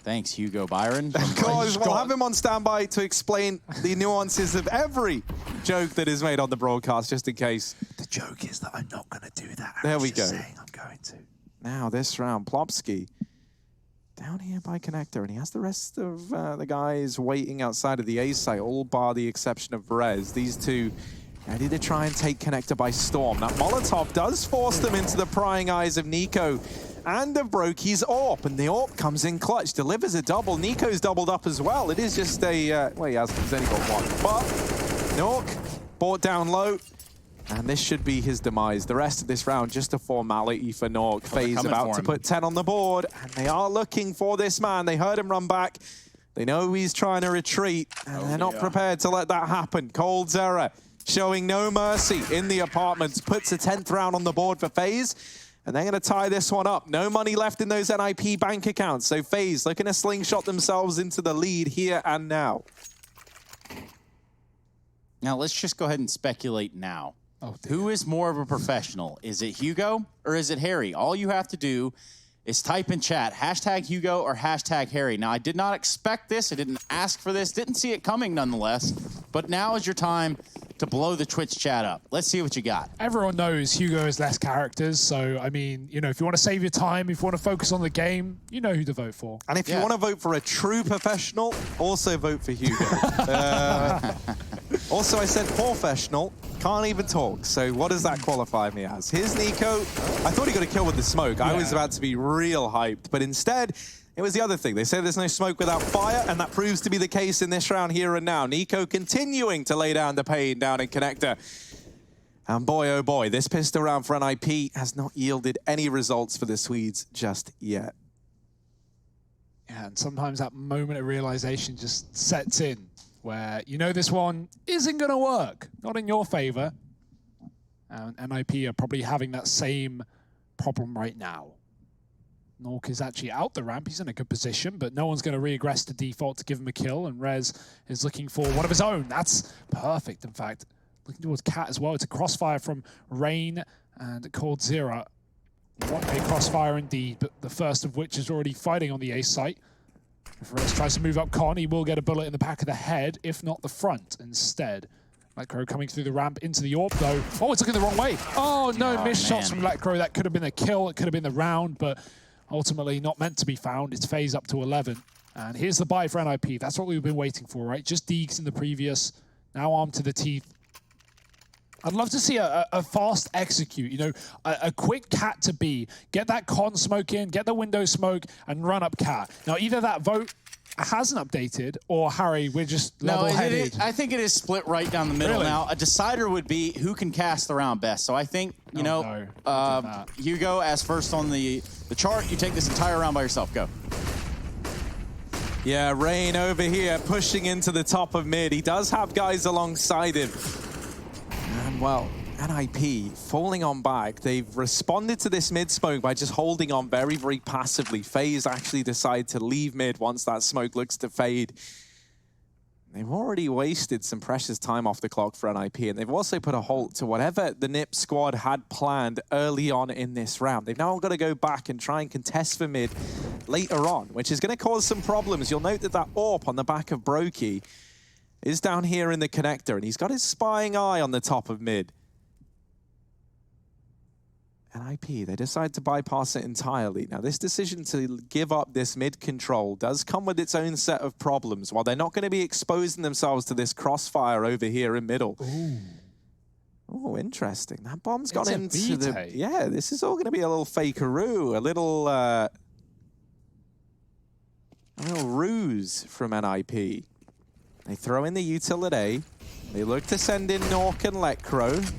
Thanks, Hugo Byron. from Guys, we'll Rage. have him on standby to explain the nuances of every joke that is made on the broadcast, just in case. The joke is that I'm not going to do that. There I'm we just go. saying I'm going to. Now this round, Plopsky down here by connector, and he has the rest of the guys waiting outside of the A site, all bar the exception of Rez. These two ready to try and take connector by storm. That Molotov does force them into the prying eyes of Nico and of Brokey's AWP, and the AWP comes in clutch, delivers a double. Nico's doubled up as well. It is just a, well, he hasn't, he's only got one. But Nork brought down low. And this should be his demise. The rest of this round, just a formality for Nork. FaZe about to put 10 on the board, and they are looking for this man. They heard him run back. They know he's trying to retreat, and they're not prepared to let that happen. coldzera showing no mercy in the apartments, puts a 10th round on the board for FaZe, and they're going to tie this one up. No money left in those NIP bank accounts, so FaZe looking to slingshot themselves into the lead here and now. Now, let's just go ahead and speculate now. Oh, who is more of a professional? Is it Hugo or is it Harry? All you have to do is type in chat, #Hugo or #Harry. Now, I did not expect this. I didn't ask for this. Didn't see it coming nonetheless. But now is your time to blow the Twitch chat up. Let's see what you got. Everyone knows Hugo has less characters. So, I mean, you know, if you want to save your time, if you want to focus on the game, you know who to vote for. And if you want to vote for a true professional, also vote for Hugo. Also, I said professional. Can't even talk. So what does that qualify me as? Here's Nico. I thought he got a kill with the smoke. Yeah. I was about to be real hyped. But instead, it was the other thing. They say there's no smoke without fire, and that proves to be the case in this round here and now. Nico continuing to lay down the pain down in connector. And boy, oh boy, this pistol round for NIP has not yielded any results for the Swedes just yet. Yeah, and sometimes that moment of realization just sets in, where you know this one isn't going to work, not in your favor. And NIP are probably having that same problem right now. Nork is actually out the ramp. He's in a good position, but no one's going to re-aggress to default to give him a kill, and Rez is looking for one of his own. That's perfect, in fact. Looking towards Cat as well. It's a crossfire from Rain and coldzera. What a crossfire indeed, but the first of which is already fighting on the A site. If Rez tries to move up Con, he will get a bullet in the back of the head, if not the front instead. Letcro coming through the ramp into the AWP though. Oh, it's looking the wrong way. Oh no, missed shots from Letcro. That could have been a kill, it could have been the round, but ultimately not meant to be found. It's FaZe up to 11. And here's the buy for NIP. That's what we've been waiting for, right? Just Deeks in the previous, now armed to the teeth. I'd love to see a fast execute, you know, a quick Cat to B, get that Con smoke in, get the window smoke, and run up Cat. Now, either that vote hasn't updated, or Harry, we're just level-headed. I think it is split right down the middle. Really? Now. A decider would be who can cast the round best. So I think, you Hugo as first on the chart. You take this entire round by yourself. Go. Yeah, Rain over here pushing into the top of mid. He does have guys alongside him. And well, NIP falling on back. They've responded to this mid smoke by just holding on very, very passively. FaZe actually decide to leave mid once that smoke looks to fade. They've already wasted some precious time off the clock for NIP, and they've also put a halt to whatever the NIP squad had planned early on in this round. They've now got to go back and try and contest for mid later on, which is going to cause some problems. You'll note that that AWP on the back of Brokey is down here in the connector, and he's got his spying eye on the top of mid. NIP, they decide to bypass it entirely. Now, this decision to give up this mid control does come with its own set of problems. While they're not going to be exposing themselves to this crossfire over here in middle. Oh, interesting. That bomb's gone into the... Yeah, this is all going to be a little fakeroo, a little ruse from NIP. They throw in the utility. They look to send in Nork and Letcro.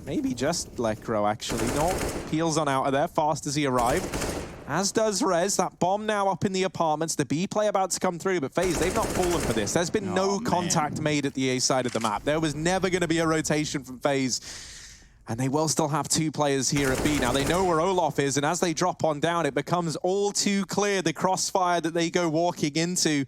Maybe just Letcro, actually. Nork peels on out of there fast as he arrived. As does Rez. That bomb now up in the apartments. The B play about to come through, but FaZe, they've not fallen for this. There's been no contact made at the A side of the map. There was never going to be a rotation from FaZe. And they will still have two players here at B. Now, they know where Olof is, and as they drop on down, it becomes all too clear the crossfire that they go walking into.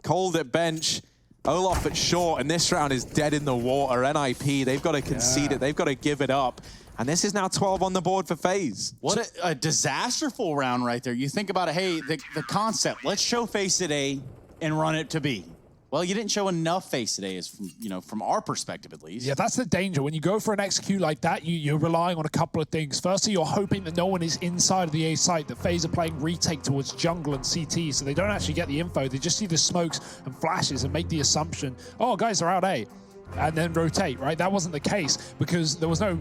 Cold at bench. Olof at short, and this round is dead in the water. NIP, they've got to concede it. They've got to give it up. And this is now 12 on the board for FaZe. What a disasterful round right there. You think about it, hey, the concept, let's show FaZe at A and run it to B. Well, you didn't show enough FaZe today, as from our perspective at least. Yeah, that's the danger. When you go for an execute like that, you're relying on a couple of things. Firstly, you're hoping that no one is inside of the A site, that FaZe are playing retake towards jungle and CT, so they don't actually get the info. They just see the smokes and flashes and make the assumption, oh, guys are out A. and then rotate, right? That wasn't the case because there was no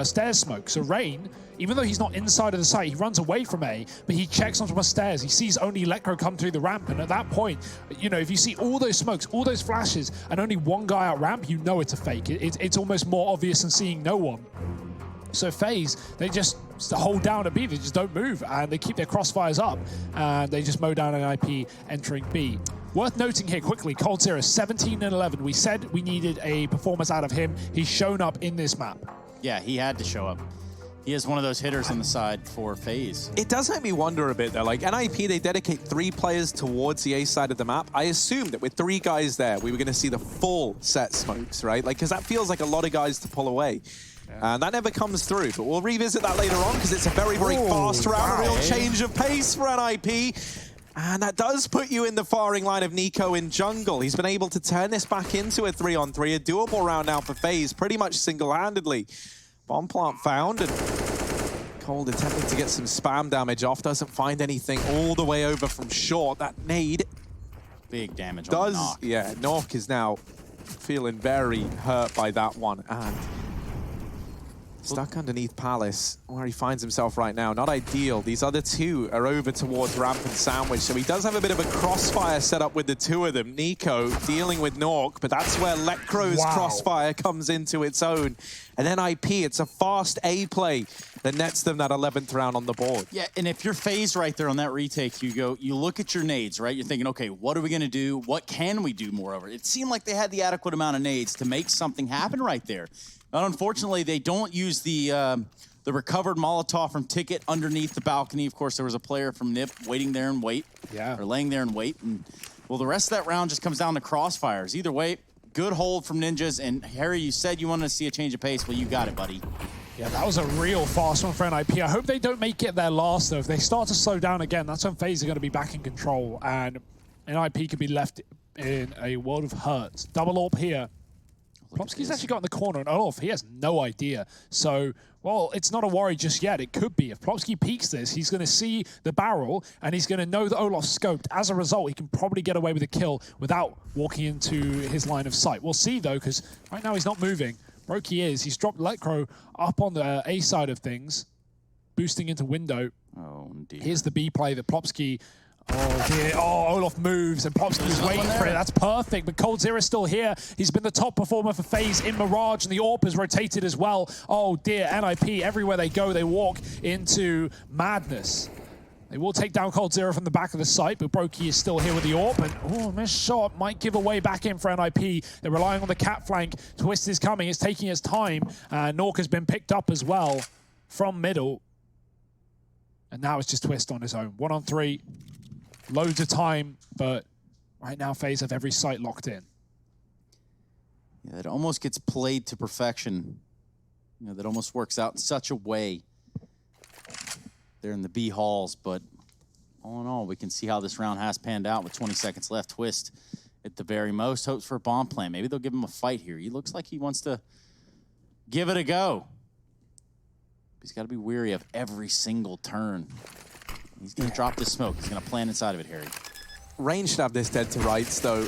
stairs smoke. So Rain, even though he's not inside of the site, he runs away from A, but he checks onto the stairs. He sees only Electro come through the ramp, and at that point, you know, if you see all those smokes, all those flashes, and only one guy out ramp, you know it's a fake. It's almost more obvious than seeing no one. So FaZe, they just hold down at B, they just don't move, and they keep their crossfires up, and they just mow down an IP entering B. Worth noting here quickly, coldzera 17 and 11. We said we needed a performance out of him. He's shown up in this map. Yeah, he had to show up. He is one of those hitters on the side for FaZe. It does make me wonder a bit, though. Like, NIP, they dedicate 3 players towards the A side of the map. I assumed that with 3 guys there, we were going to see the full set smokes, right? Like, because that feels like a lot of guys to pull away. And that never comes through, but we'll revisit that later on because it's a very, very fast round, a real change of pace for NIP. And that does put you in the firing line of NiKo in jungle. He's been able to turn this back into a 3-on-3, a doable round now for FaZe, pretty much single-handedly. Bomb plant found, and Cold attempting to get some spam damage off, doesn't find anything all the way over from short. That nade big damage on Knock. Yeah, Nork is now feeling very hurt by that one, and stuck underneath Palace, where he finds himself right now. Not ideal. These other 2 are over towards Ramp and Sandwich, so he does have a bit of a crossfire set up with the 2 of them. NiKo dealing with Nork, but that's where Lecro's crossfire comes into its own. And then NIP, it's a fast A play that nets them that 11th round on the board. Yeah, and if you're FaZe right there on that retake, you look at your nades, right? You're thinking, okay, what are we going to do? What can we do moreover? It seemed like they had the adequate amount of nades to make something happen right there. And unfortunately, they don't use the recovered Molotov from Ticket underneath the balcony. Of course, there was a player from NIP waiting there and wait. Yeah. Or laying there and wait. And, well, the rest of that round just comes down to crossfires. Either way, good hold from Ninjas. And Harry, you said you wanted to see a change of pace. Well, you got it, buddy. Yeah, that was a real fast one for NIP. I hope they don't make it their last, though. If they start to slow down again, that's when FaZe are going to be back in control. And NIP could be left in a world of hurt. Double AWP here. Plopsky's actually got in the corner, and Olaf, he has no idea. So, well, it's not a worry just yet. It could be. If Plopsky peeks this, he's going to see the barrel, and he's going to know that Olaf's scoped. As a result, he can probably get away with a kill without walking into his line of sight. We'll see, though, because right now he's not moving. Brokey is. He's dropped Lecro up on the A side of things, boosting into window. Oh, indeed. Here's the B play that Plopsky... Oh dear, oh, Olaf moves and Plopsky's waiting for it. That's perfect, but coldzera is still here. He's been the top performer for FaZe in Mirage, and the AWP has rotated as well. Oh dear, NIP, everywhere they go, they walk into madness. They will take down coldzera from the back of the site, but Brokey is still here with the AWP, and missed shot might give away back in for NIP. They're relying on the cat flank. Twist is coming, it's taking his time. Nork has been picked up as well from middle. And now it's just Twist on his own. 1-on-3. Loads of time, but right now FaZe have every site locked in. Yeah, it almost gets played to perfection. You know, that almost works out in such a way. They're in the B halls, but all in all, we can see how this round has panned out with 20 seconds left. Twist at the very most hopes for a bomb plan. Maybe they'll give him a fight here. He looks like he wants to give it a go. He's got to be weary of every single turn. He's going to drop this smoke. He's going to plan inside of it, Harry. Rain should have this dead to rights, though.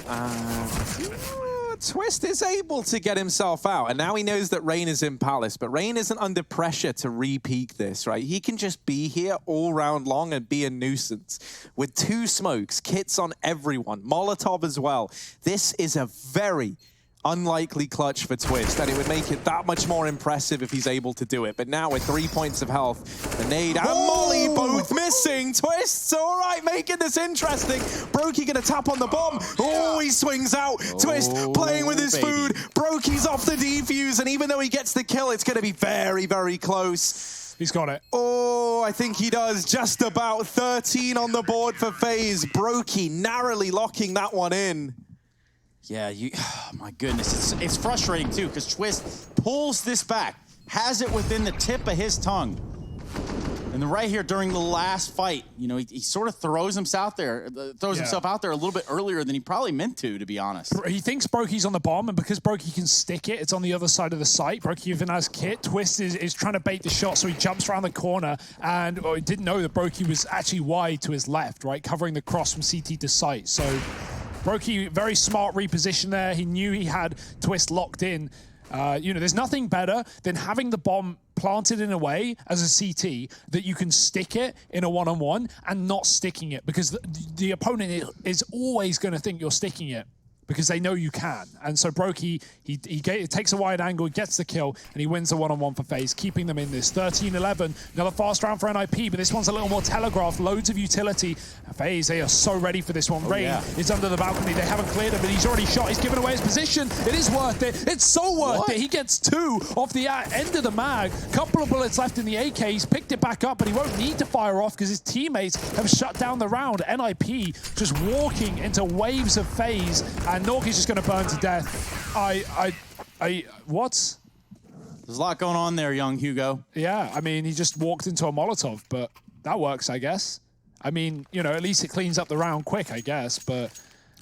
Twist is able to get himself out, and now he knows that Rain is in Palace, but Rain isn't under pressure to re-peak this, right? He can just be here all round long and be a nuisance. With 2 smokes, kits on everyone, Molotov as well. This is a very unlikely clutch for Twist, and it would make it that much more impressive if he's able to do it. But now with 3 points of health, the nade and Molly both missing. Twist's all right, making this interesting. Brokey gonna tap on the bomb. Oh, he swings out. Twist playing with his food. Brokey's off the defuse, and even though he gets the kill, it's gonna be very, very close. He's got it. Oh, I think he does. Just about 13 on the board for FaZe. Brokey narrowly locking that one in. Yeah, oh my goodness. It's frustrating, too, because Twist pulls this back, has it within the tip of his tongue. And then right here during the last fight, you know, he sort of throws himself out there a little bit earlier than he probably meant to be honest. He thinks Brokey's on the bomb, and because Brokey can stick it, it's on the other side of the site. Brokey even has kit. Twist is trying to bait the shot, so he jumps around the corner, and he didn't know that Brokey was actually wide to his left, right, covering the cross from CT to site. So Brokey, very smart reposition there. He knew he had Twist locked in. You know, there's nothing better than having the bomb planted in a way as a CT that you can stick it in a one-on-one and not sticking it, because the opponent is always going to think you're sticking it, because they know you can. And so Brokey, he takes a wide angle, gets the kill, and he wins the one-on-one for FaZe, keeping them in this. 13-11, another fast round for NIP, but this one's a little more telegraphed, loads of utility. FaZe, they are so ready for this one. Rain is under the balcony, they haven't cleared him, but he's already shot, he's given away his position. It is worth it, it's so worth it. He gets 2 off the end of the mag, couple of bullets left in the AK, he's picked it back up, but he won't need to fire off because his teammates have shut down the round. NIP just walking into waves of FaZe, and Nork is just going to burn to death. What? There's a lot going on there, young Hugo. Yeah, I mean, he just walked into a Molotov, but that works, I guess. I mean, you know, at least it cleans up the round quick, I guess, but...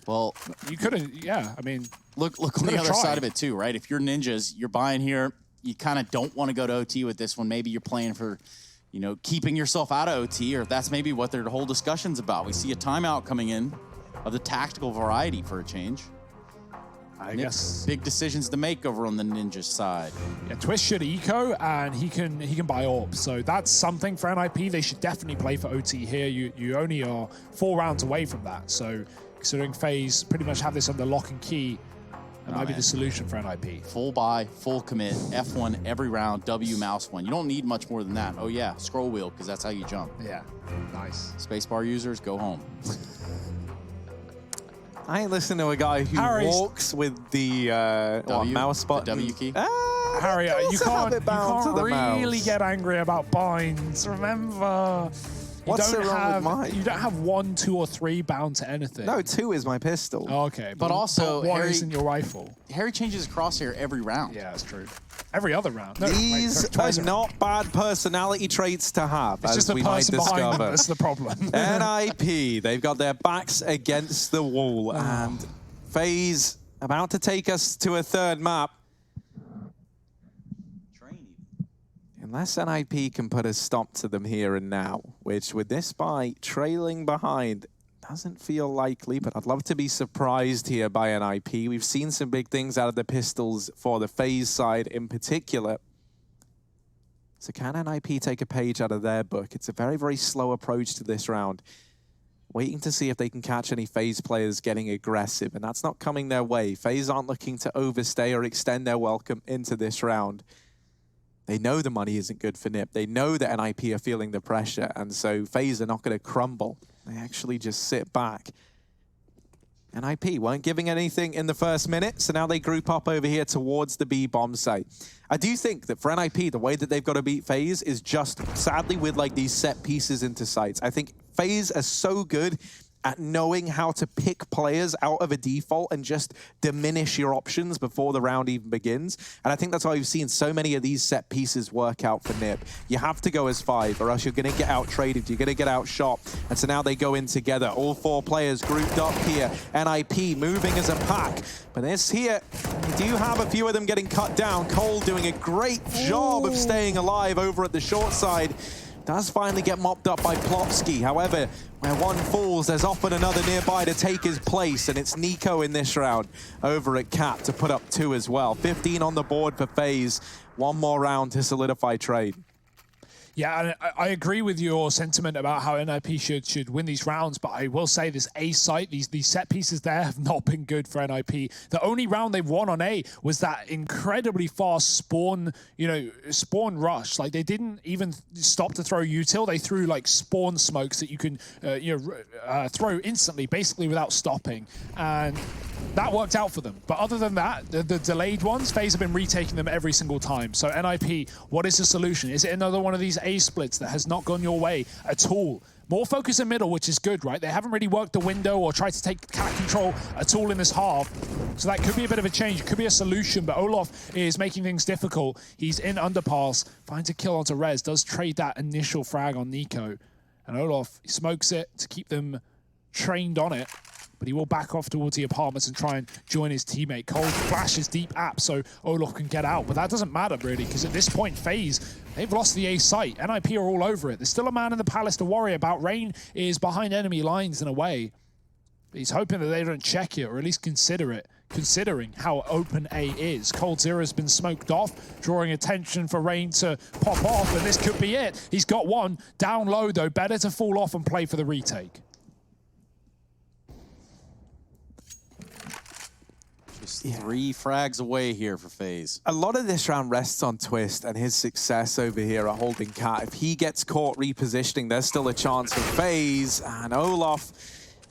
Well, you could have, yeah, I mean... Look on the other side of it, too, right? If you're ninjas, you're buying here, you kind of don't want to go to OT with this one. Maybe you're playing for, you know, keeping yourself out of OT, or that's maybe what their whole discussion's about. We see a timeout coming in of the tactical variety for a change. I guess big decisions to make over on the Ninja side. Yeah, Twist should eco, and he can buy AWP. So that's something for NIP. They should definitely play for OT here. You only are 4 rounds away from that. So considering FaZe pretty much have this under lock and key, that might be the solution for NIP. Full buy, full commit, F1 every round, W mouse 1. You don't need much more than that. Oh yeah, scroll wheel, because that's how you jump. Yeah, nice. Spacebar users, go home. I ain't listening to a guy who walks with the mouse button. The W key. Harry, you can't really get angry about binds. Remember, What's so wrong with mine? You don't have 1, 2, or 3 bound to anything. No, 2 is my pistol. Oh, okay, but also what is in your rifle? Harry changes crosshair every round. Yeah, that's true. Every other round. No, These are not bad personality traits to have, it's as just we the might person behind them. discover. That's the problem. NIP, they've got their backs against the wall, and FaZe about to take us to a 3rd map. Unless NIP can put a stop to them here and now, which with this buy trailing behind doesn't feel likely, but I'd love to be surprised here by NIP. We've seen some big things out of the pistols for the FaZe side in particular. So can NIP take a page out of their book? It's a very, very slow approach to this round. Waiting to see if they can catch any FaZe players getting aggressive, and that's not coming their way. FaZe aren't looking to overstay or extend their welcome into this round. They know the money isn't good for NIP. They know that NIP are feeling the pressure, and so FaZe are not going to crumble. They actually just sit back. NIP weren't giving anything in the first minute, so now they group up over here towards the B bomb site. I do think that for NIP, the way that they've got to beat FaZe is just, sadly, with like these set pieces into sites. I think FaZe are so good at knowing how to pick players out of a default and just diminish your options before the round even begins. And I think that's why we've seen so many of these set pieces work out for NIP. You have to go as 5 or else you're going to get out-traded, you're going to get outshot. And so now they go in together. All 4 players grouped up here. NIP moving as a pack. But this here, you do have a few of them getting cut down. Cole doing a great job of staying alive over at the short side. Does finally get mopped up by Plopsky. However, where one falls, there's often another nearby to take his place, and it's Nico in this round over at Cap to put up 2 as well. 15 on the board for FaZe. 1 more round to solidify trade. Yeah, and I agree with your sentiment about how NIP should win these rounds, but I will say this A site, these set pieces there have not been good for NIP. The only round they've won on A was that incredibly fast spawn rush. Like, they didn't even stop to throw util. They threw like spawn smokes that you can throw instantly, basically without stopping. And that worked out for them. But other than that, the delayed ones, FaZe have been retaking them every single time. So NIP, what is the solution? Is it another one of these A splits that has not gone your way at all? More focus in middle, which is good, right? They haven't really worked the window or tried to take cat control at all in this half. So that could be a bit of a change. It could be a solution, but Olof is making things difficult. He's in underpass, finds a kill onto Rez, does trade that initial frag on Nico. And Olof smokes it to keep them trained on it. But he will back off towards the apartments and try and join his teammate. Cole flashes deep app so Olof can get out. But that doesn't matter, really, because at this point, FaZe, they've lost the A site. NIP are all over it. There's still a man in the palace to worry about. Rain is behind enemy lines in a way. He's hoping that they don't check it, or at least consider it, considering how open A is. Cold Zero has been smoked off, drawing attention for Rain to pop off, and this could be it. He's got one. Down low, though. Better to fall off and play for the retake. Just 3 frags away here for FaZe. A lot of this round rests on Twist and his success over here at holding Cat. If he gets caught repositioning, there's still a chance for FaZe, and Olaf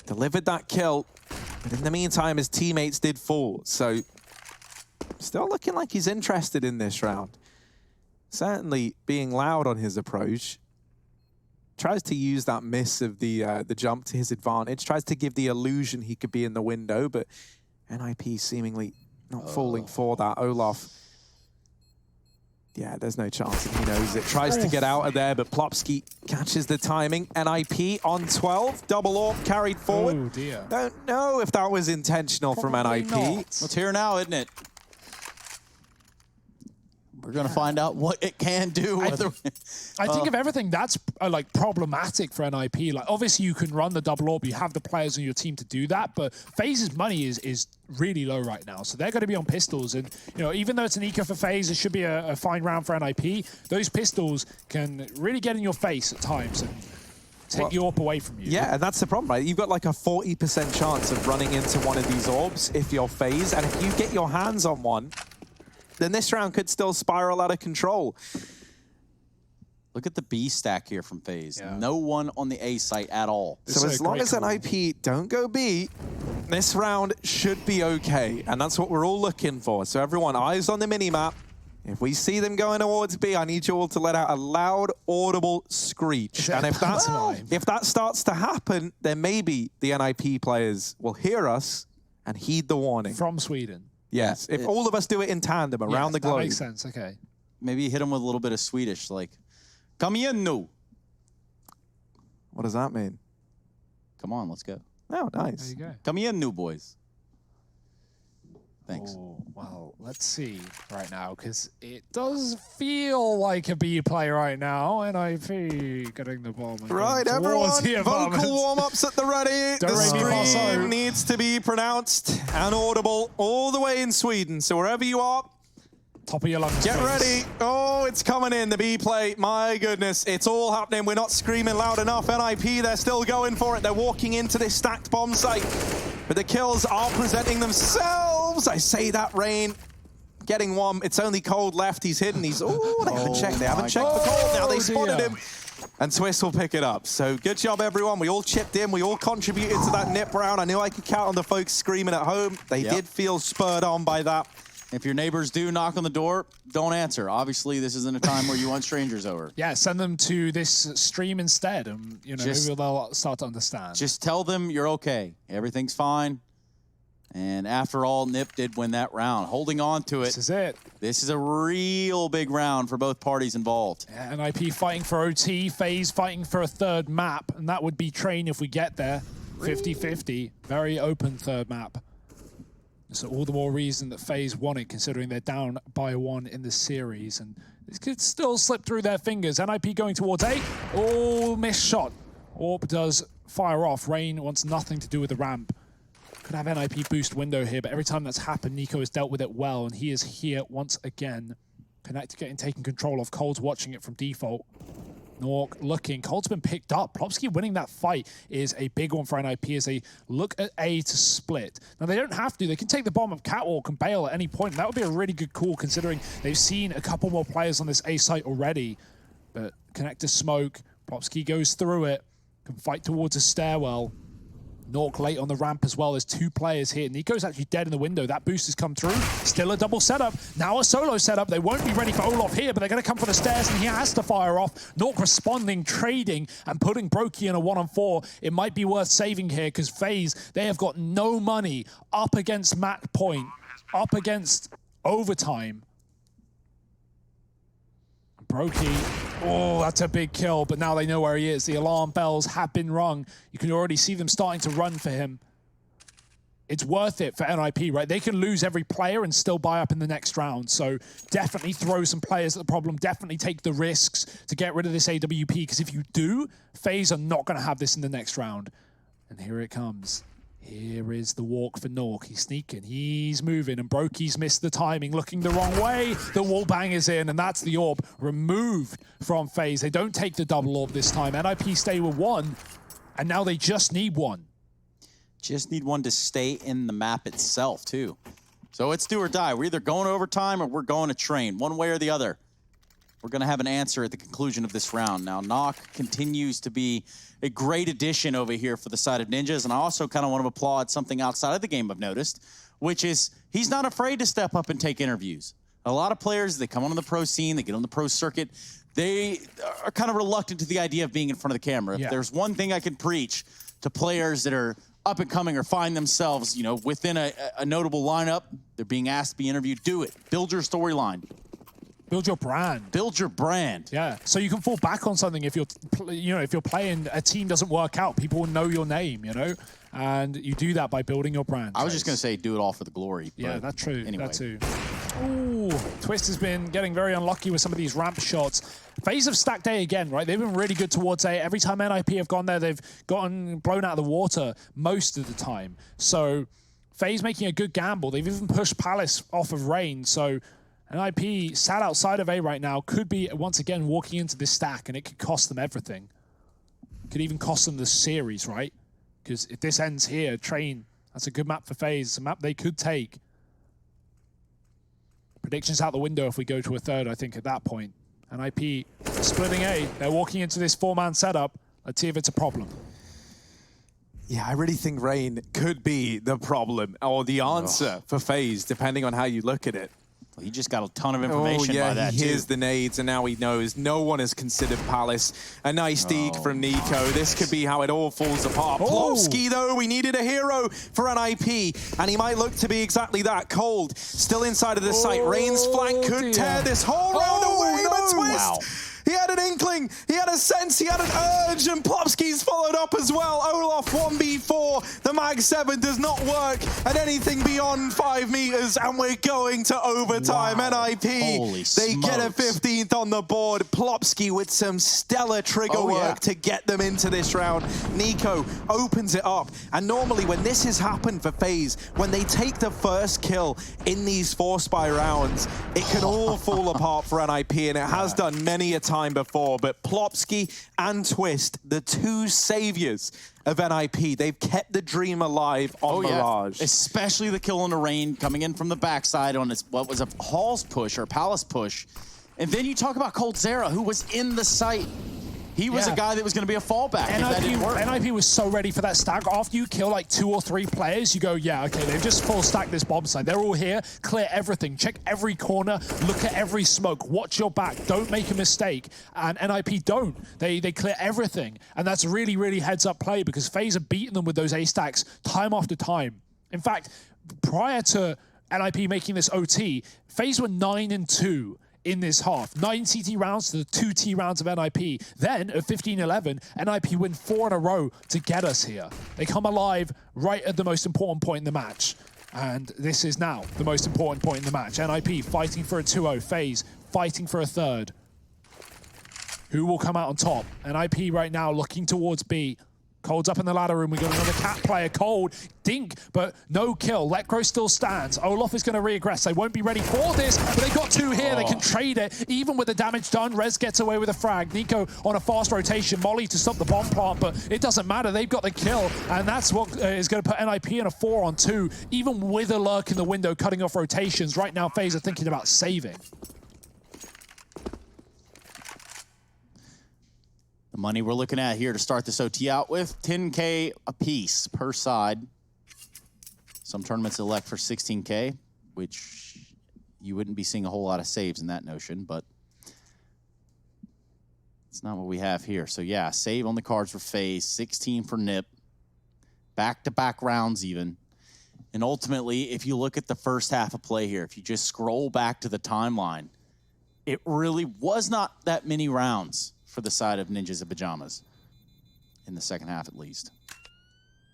delivered that kill, but in the meantime, his teammates did fall. So, still looking like he's interested in this round. Certainly being loud on his approach. Tries to use that miss of the jump to his advantage. Tries to give the illusion he could be in the window, but NIP seemingly not falling for that. Olaf, yeah, there's no chance, and he knows it. Tries to get out of there, but Plopsky catches the timing. NIP on 12, double AWP carried forward. Oh dear. Don't know if that was intentional from Probably NIP. not. Let's hear now, isn't it? We're going to find out what it can do. I think of everything that's like problematic for NIP. Like obviously you can run the double AWP, you have the players on your team to do that, but FaZe's money is really low right now, so they're going to be on pistols. And you know, even though it's an eco for FaZe, it should be a fine round for NIP. Those pistols can really get in your face at times and take the AWP away from you. Yeah, and that's the problem, right? You've got like a 40% chance of running into one of these orbs if you're FaZe, and if you get your hands on one, then this round could still spiral out of control. Look at the B stack here from FaZe. Yeah. No one on the A site at all. So as long as NIP don't go B, this round should be okay. And that's what we're all looking for. So everyone, eyes on the minimap. If we see them going towards B, I need you all to let out a loud, audible screech. And if that starts to happen, then maybe the NIP players will hear us and heed the warning. From Sweden. Yes, if all of us do it in tandem around the globe. That makes sense, okay. Maybe hit him with a little bit of Swedish, like, "Come igen nu." What does that mean? Come on, let's go. Oh, There nice. you go. Come igen nu, boys. Thanks. Oh, well, let's see right now, because it does feel like a B play right now. NIP getting the bomb. and Right, going towards everyone, the apartment. vocal warm-ups at the ready. Don't The make me pass scream out. needs to be pronounced and audible all the way in Sweden. So wherever you are, Top of your lungs. get please. ready. Oh, it's coming in, the B play. My goodness, it's all happening. We're not screaming loud enough. NIP, they're still going for it. They're walking into this stacked bomb site. But the kills are presenting themselves. I say that, Rain. Getting one. It's only Cold left. He's hidden. He's, oh, they haven't checked. They haven't checked for Cold. Now they spotted him. And Twist will pick it up. So good job, everyone. We all chipped in. We all contributed to that nip round. I knew I could count on the folks screaming at home. They did feel spurred on by that. If your neighbors do knock on the door, don't answer. Obviously, this isn't a time where you want strangers over. Yeah, send them to this stream instead, and you know, maybe they'll start to understand. Just tell them you're okay. Everything's fine. And after all, Nip did win that round. Holding on to it. This is it. This is a real big round for both parties involved. Yeah, NIP fighting for OT, FaZe fighting for a third map, and that would be Train if we get there. 50-50, very open third map. So all the more reason that FaZe won it, considering they're down by 1 in the series. And this could still slip through their fingers. NIP going towards A. Oh, missed shot. AWP does fire off. Rain wants nothing to do with the ramp. Could have NIP boost window here, but every time that's happened, Nico has dealt with it well, and he is here once again. Connect getting taken control of. Cold's watching it from default. Nork looking. Cold's been picked up. Plopsky winning that fight is a big one for NIP as they look at A to split. Now, they don't have to. They can take the bomb of Catwalk and bail at any point. And that would be a really good call considering they've seen a couple more players on this A site already. But connect to smoke. Plopsky goes through it. Can fight towards a stairwell. Nork late on the ramp as well. There's 2 players here. Nico's actually dead in the window. That boost has come through. Still a double setup. Now a solo setup. They won't be ready for Olaf here, but they're going to come for the stairs, and he has to fire off. Nork responding, trading, and putting Brokey in a 1-on-4. It might be worth saving here because FaZe, they have got no money up against Matt Point, up against overtime. Brokey, oh, that's a big kill, but now they know where he is. The alarm bells have been rung. You can already see them starting to run for him. It's worth it for NIP, right? They can lose every player and still buy up in the next round. So definitely throw some players at the problem. Definitely take the risks to get rid of this AWP, because if you do, FaZe are not going to have this in the next round. And here it comes. Here is the walk for Nork. He's sneaking, he's moving, and Brokey's missed the timing, looking the wrong way. The wall bang is in, and that's the orb removed from FaZe. They don't take the double orb this time. NIP stay with one, and now they just need one. Just need one to stay in the map itself, too. So it's do or die. We're either going overtime or we're going to train, one way or the other. We're going to have an answer at the conclusion of this round. Now, Nock continues to be a great addition over here for the side of Ninjas, and I also kind of want to applaud something outside of the game I've noticed, which is he's not afraid to step up and take interviews. A lot of players, they come onto the pro scene, they get on the pro circuit, they are kind of reluctant to the idea of being in front of the camera. Yeah. If there's one thing I can preach to players that are up and coming or find themselves, you know, within a notable lineup, they're being asked to be interviewed, do it. Build your storyline. Build your brand. Build your brand. Yeah, so you can fall back on something if you're, if you're playing, a team doesn't work out, people will know your name, and you do that by building your brand. I was just going to say, do it all for the glory. Yeah, that's true. Anyway. That too. Ooh, Twist has been getting very unlucky with some of these ramp shots. FaZe have stacked A again, right? They've been really good towards A. Every time NIP have gone there, they've gotten blown out of the water most of the time. So FaZe making a good gamble. They've even pushed Palace off of Rain. So NIP sat outside of A right now, could be once again walking into this stack, and it could cost them everything. Could even cost them the series, right? Because if this ends here, Train, that's a good map for FaZe. It's a map they could take. Predictions out the window if we go to a third, I think, at that point. NIP splitting A. They're walking into this four-man setup. Let's see if it's a problem. Yeah, I really think Rain could be the problem or the answer for FaZe, depending on how you look at it. Well, he just got a ton of information by that, he hears the nades, and now he knows no one has considered Palace. A nice deke from Nico. This could be how it all falls apart. Plopsky, though, we needed a hero for NIP, and he might look to be exactly that. Cold, still inside of the site. Rain's flank could tear this whole round away, but Twist! Wow. He had an inkling, he had a sense, he had an urge, and Plopsky's followed up as well. Olaf 1v4, the Mag 7 does not work at anything beyond 5 meters, and we're going to overtime. Wow. NIP, Holy they get a smokes. 15th on the board. Plopsky with some stellar trigger work to get them into this round. Nico opens it up, and normally when this has happened for FaZe, when they take the first kill in these 4-spy rounds, it can all fall apart for NIP, and it has done many a time before, but Plopsky and Twist, the two saviors of NIP, they've kept the dream alive on Mirage. Especially the kill on the Rain coming in from the backside on his, what was a Hall's push or Palace push. And then you talk about Cold Zera, who was in the site. He was a guy that was going to be a fallback if that didn't work. NIP was so ready for that stack. After you kill like 2 or 3 players, you go, yeah, okay, they've just full stacked this bomb site. They're all here. Clear everything. Check every corner. Look at every smoke. Watch your back. Don't make a mistake. And NIP don't. They clear everything. And that's really, really heads-up play because FaZe have beaten them with those A stacks time after time. In fact, prior to NIP making this OT, FaZe were 9-2. In this half. 9 CT rounds to the 2 T rounds of NIP. Then, at 15-11, NIP win 4 in a row to get us here. They come alive right at the most important point in the match. And this is now the most important point in the match. NIP fighting for a 2-0. FaZe fighting for a third. Who will come out on top? NIP right now looking towards B. Cold's up in the ladder room. We got another cat player. Cold, dink, but no kill. Letgrow still stands. Olaf is going to reaggress. They won't be ready for this, but they got 2 here. They can trade it. Even with the damage done, Rez gets away with a frag. Nico on a fast rotation. Molly to stop the bomb plant, but it doesn't matter. They've got the kill, and that's what is going to put NIP in a 4-on-2, even with a lurk in the window, cutting off rotations. Right now, FaZe are thinking about saving. The money we're looking at here to start this OT out with, 10K a piece per side. Some tournaments elect for 16K, which you wouldn't be seeing a whole lot of saves in that notion, but it's not what we have here. So yeah, save on the cards for FaZe, 16 for NIP, back-to-back rounds even. And ultimately, if you look at the first half of play here, if you just scroll back to the timeline, it really was not that many rounds for the side of Ninjas and Pyjamas in the second half, at least.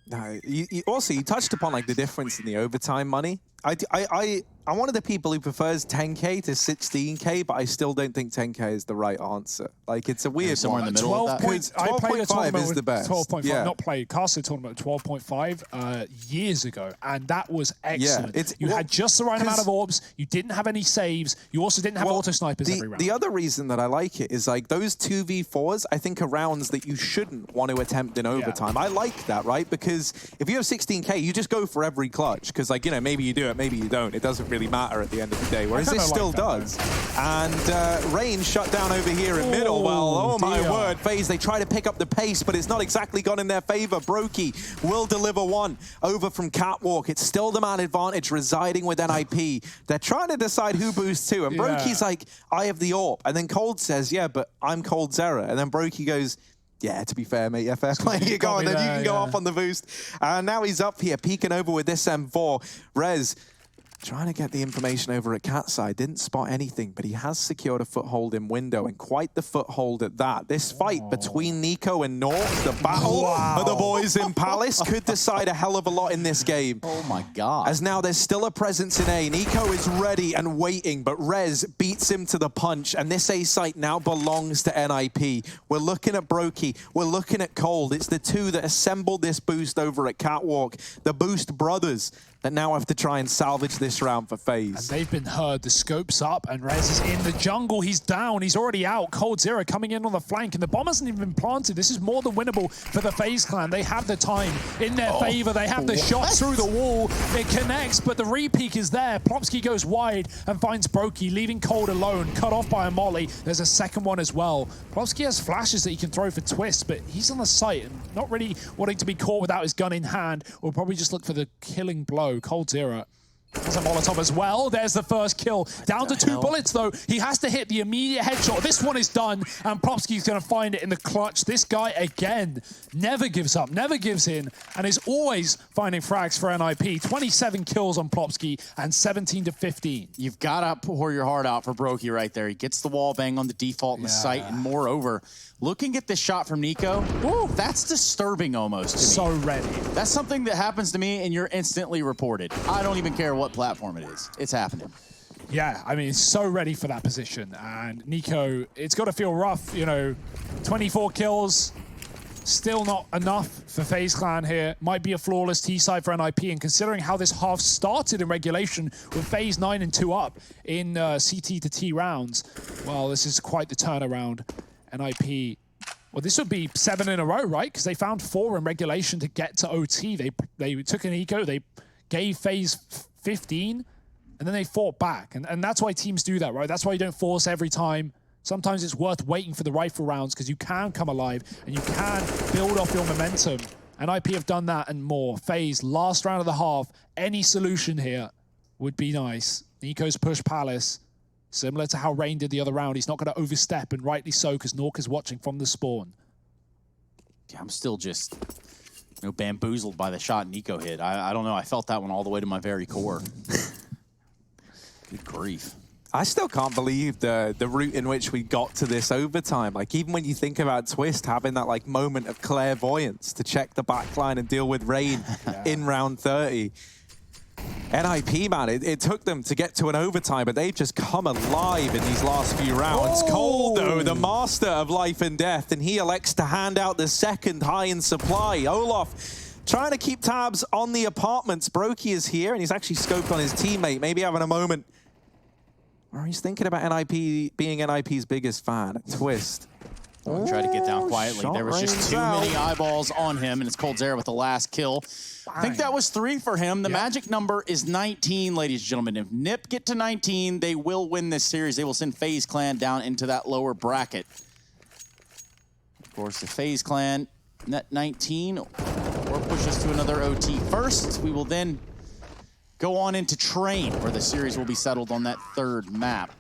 No, you touched upon like the difference in the overtime money. I'm one of the people who prefers 10K to 16K, but I still don't think 10K is the right answer. Like, it's a weird somewhere one. in the middle of that. 12.5 is the best. 12.5, Yeah. not played. Castle tournament with 12.5 years ago, and that was excellent. it's- you well, had just the right amount of orbs. You didn't have any saves. You also didn't have auto snipers every round. The other reason that I like it is like those 2v4s, I think are rounds that you shouldn't want to attempt in overtime. I like that, right? Because if you have 16K, you just go for every clutch. Because, like, you know, maybe you do it, maybe you don't. It doesn't really matter at the end of the day. Whereas this still does. And Rain shut down over here in middle. Well, oh my word, FaZe, they try to pick up the pace, but it's not exactly gone in their favor. Brokey will deliver one over from Catwalk. It's still the man advantage residing with NIP. They're trying to decide who boosts who. And Brokey's like, I have the AWP. And then Cold says, yeah, but I'm Cold Zera. And then Brokey goes, yeah, to be fair, mate, yeah, fair play. You go on, then you can go off on the boost. And now he's up here, peeking over with this M4. Rez trying to get the information over at Cat's side. Didn't spot anything, but he has secured a foothold in window, and quite the foothold at that. This fight between Nico and North, the battle of the boys in Palace, could decide a hell of a lot in this game. Oh my God. As now there's still a presence in A. Nico is ready and waiting, but Rez beats him to the punch, and this A site now belongs to NIP. We're looking at Brokey, we're looking at Cold. It's the two that assembled this boost over at Catwalk, the Boost brothers, that now have to try and salvage this round for FaZe. And they've been heard. The scope's up, and Rez is in the jungle. He's down. He's already out. Cold Zera coming in on the flank, and the bomb hasn't even been planted. This is more than winnable for the FaZe clan. They have the time in their favor. They have the shot through the wall. It connects, but the re-peek is there. Plopsky goes wide and finds Brokey, leaving Cold alone, cut off by a molly. There's a second one as well. Plopsky has flashes that he can throw for twists, but he's on the site and not really wanting to be caught without his gun in hand. Will probably just look for the killing blow. Cold Zera has a Molotov as well. There's the first kill. Down to 2 bullets, though. He has to hit the immediate headshot. This one is done, and Plopsky's going to find it in the clutch. This guy, again, never gives up, never gives in, and is always finding frags for NIP. 27 kills on Plopsky and 17 to 15. You've got to pour your heart out for Brokey right there. He gets the wall bang on the default in the site, and moreover, looking at this shot from Nico, that's disturbing almost to me. So ready. That's something that happens to me, and you're instantly reported. I don't even care what platform it is. It's happening. Yeah, I mean, he's so ready for that position. And Nico, it's got to feel rough, you know, 24 kills, still not enough for FaZe Clan here. Might be a flawless T-side for NIP, and considering how this half started in regulation with FaZe 9 and 2 up in CT to T rounds, well, this is quite the turnaround. NIP, well, this would be 7 in a row, right? Because they found 4 in regulation to get to OT. They took an eco, they gave FaZe 15, and then they fought back. And that's why teams do that, right? That's why you don't force every time. Sometimes it's worth waiting for the rifle rounds because you can come alive and you can build off your momentum. NIP have done that and more. FaZe, last round of the half, any solution here would be nice. Nico's push Palace. Similar to how Rain did the other round, he's not going to overstep, and rightly so, because Nork is watching from the spawn. Yeah, I'm still just bamboozled by the shot Nico hit. I don't know. I felt that one all the way to my very core. Good grief. I still can't believe the route in which we got to this overtime. Like, even when you think about Twist having that like moment of clairvoyance to check the backline and deal with Rain in round 30. NIP, man, it took them to get to an overtime, but they've just come alive in these last few rounds. Cold, though, the master of life and death, and he elects to hand out the second high in supply. Olaf trying to keep tabs on the apartments. Brokey is here, and he's actually scoped on his teammate, maybe having a moment where he's thinking about NIP being NIP's biggest fan. Twist. Try to get down quietly. There was just too many eyeballs on him, and it's Cold Zera with the last kill. I think that was 3 for him. The magic number is 19, ladies and gentlemen. If NIP get to 19, they will win this series. They will send FaZe Clan down into that lower bracket. Of course, the FaZe Clan net 19 or push us to another OT first. We will then go on into Train, where the series will be settled on that 3rd map.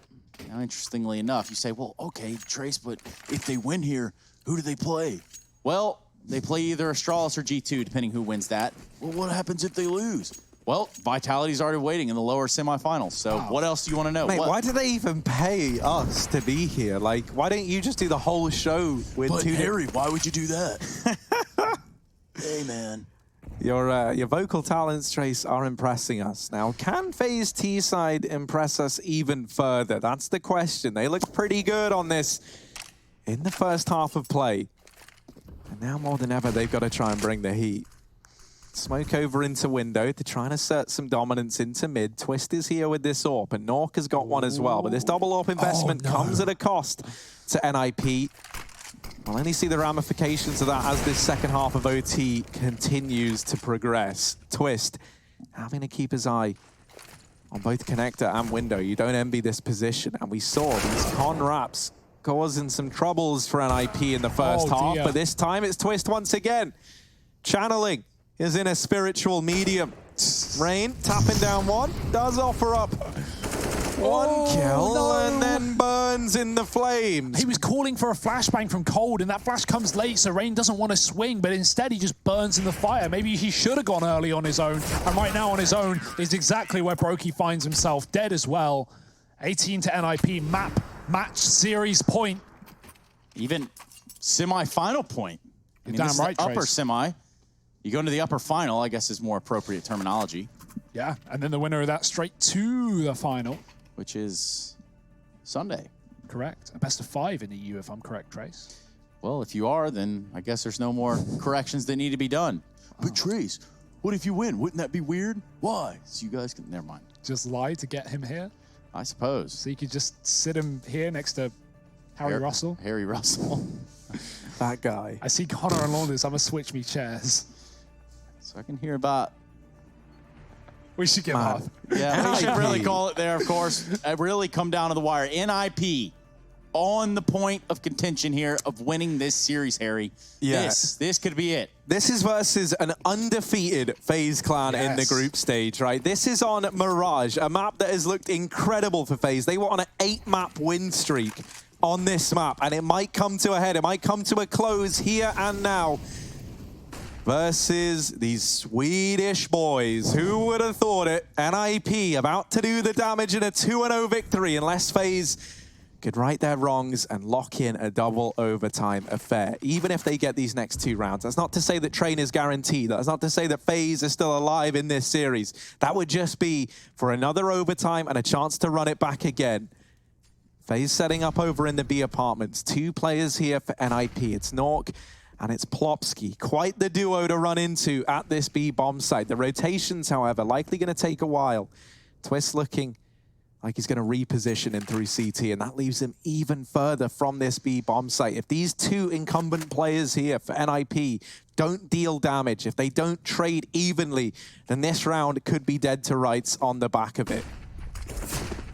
Now, interestingly enough, you say, well, okay, Trace, but if they win here, who do they play? Well, they play either Astralis or G2, depending who wins that. Well, what happens if they lose? Well, Vitality's already waiting in the lower semifinals, so what else do you want to know? Mate, why do they even pay us to be here? Like, why don't you just do the whole show with But Harry, why would you do that? Hey, man. Your vocal talents, Trace, are impressing us. Now, can FaZe T-side impress us even further? That's the question. They looked pretty good on this in the first half of play. And now more than ever, they've got to try and bring the heat. Smoke over into window to try and assert some dominance into mid. Twist is here with this AWP, and Nork has got one as well. But this double AWP investment comes at a cost to NIP. We'll only see the ramifications of that as this second half of OT continues to progress. Twist having to keep his eye on both connector and window. You don't envy this position. And we saw these con wraps causing some troubles for NIP in the first half. But this time it's Twist once again. Channeling is in a spiritual medium. Rain tapping down one, does offer up one kill and then burns in the flames. He was calling for a flashbang from Cold, and that flash comes late, so Rain doesn't want to swing, but instead he just burns in the fire. Maybe he should have gone early on his own, and right now on his own is exactly where Brokey finds himself, dead as well. 18 to NIP, match series point. Even semi-final point. You're damn right, Trace. Upper semi. You go into the upper final, I guess is more appropriate terminology. Yeah, and then the winner of that straight to the final. Which is Sunday. Correct. A best of 5 in the EU, if I'm correct, Trace. Well, if you are, then I guess there's no more corrections that need to be done. But Trace, what if you win? Wouldn't that be weird? Why? So you guys can, never mind. Just lie to get him here? I suppose. So you could just sit him here next to Harry Russell? Harry Russell. That guy. I see Connor and Launders. I'm going to switch me chairs. So I can hear about... We should get off. Yeah, we should really call it there, of course. Really come down to the wire. NIP on the point of contention here of winning this series, Harry. Yeah. This could be it. This is versus an undefeated FaZe clan in the group stage, right? This is on Mirage, a map that has looked incredible for FaZe. They were on an 8-map win streak on this map, and it might come to a head. It might come to a close here and now. Versus these Swedish boys. Who would have thought it? NIP about to do the damage in a 2-0 victory unless FaZe could right their wrongs and lock in a double overtime affair, even if they get these next 2 rounds. That's not to say that Train is guaranteed. That's not to say that FaZe is still alive in this series. That would just be for another overtime and a chance to run it back again. FaZe setting up over in the B apartments. 2 players here for NIP. It's Nork and it's Plopsky. Quite the duo to run into at this B bomb site. The rotations, however, likely going to take a while. Twist looking like he's going to reposition in through CT, and that leaves him even further from this B bomb site. If these 2 incumbent players here for NIP don't deal damage, if they don't trade evenly, then this round could be dead to rights on the back of it.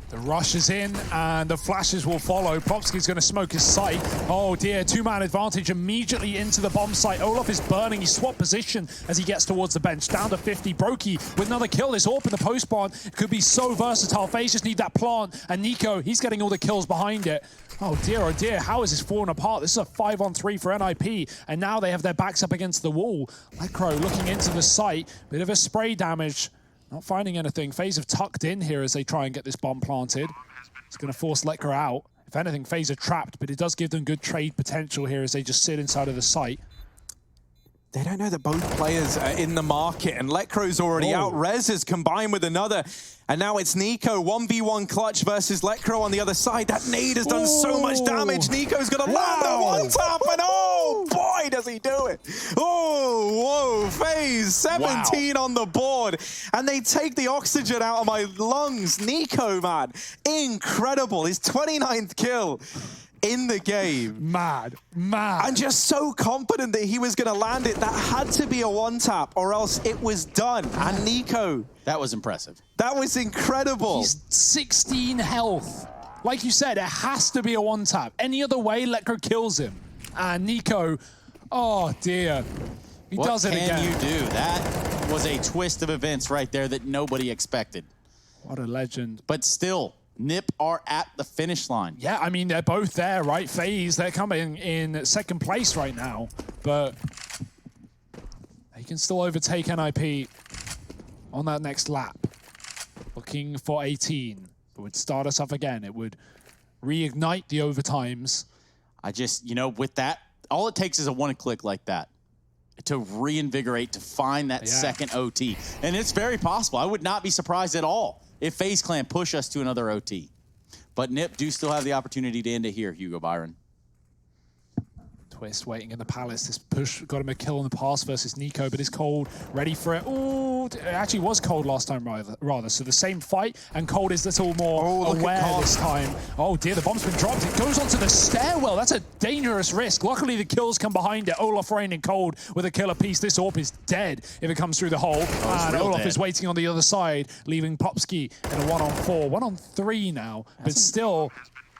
The rush is in, and the flashes will follow. Plopsky's going to smoke his sight. Oh dear, 2-man advantage immediately into the bomb site. Olaf is burning. He swapped position as he gets towards the bench. Down to 50. Brokey with another kill. This AWP in the post barn could be so versatile. FaZe just need that plant. And Nico, he's getting all the kills behind it. Oh dear, how is this falling apart? This is a 5-on-3 for NIP, and now they have their backs up against the wall. Lecro looking into the site. Bit of a spray damage. Not finding anything. FaZe have tucked in here as they try and get this bomb planted. It's going to force Lecro out. If anything, FaZe are trapped, but it does give them good trade potential here as they just sit inside of the site. They don't know that both players are in the market, and Lecro's already out. Rez is combined with another, and now it's Nico. 1v1 clutch versus Lecro on the other side. That nade has done so much damage. Nico's going to land the one tap, and oh boy, does he do it. Oh, whoa, FaZe, 17 on the board, and they take the oxygen out of my lungs. Nico, man, incredible. His 29th kill in the game. Mad. And just so confident that he was going to land it. That had to be a one-tap or else it was done. And Nico. That was impressive. That was incredible. He's 16 health. Like you said, it has to be a one-tap. Any other way, Lecro kills him. And Nico, oh dear. He does it again. What can you do? That was a twist of events right there that nobody expected. What a legend. But still, NIP are at the finish line. Yeah, I mean, they're both there, right? FaZe, they're coming in second place right now, but they can still overtake NIP on that next lap. Looking for 18. It would start us off again. It would reignite the overtimes. I just, you know, with that, all it takes is a one-click like that. to reinvigorate, to find that second OT. And it's very possible. I would not be surprised at all if FaZe Clan push us to another OT. But Nip do still have the opportunity to end it here, Hugo Byron. Twist waiting in the palace. This push got him a kill in the pass versus Nico, but is Cold ready for it? Ooh, it actually was Cold last time rather. So the same fight, and Cold is a little more aware this time. Oh dear, the bomb's been dropped. It goes onto the stairwell. That's a dangerous risk. Luckily the kills come behind it. Olaf raining Cold with a killer piece. This AWP is dead if it comes through the hole. And Olaf is waiting on the other side, leaving Popsky in a 1-on-4. 1-on-3 now, but still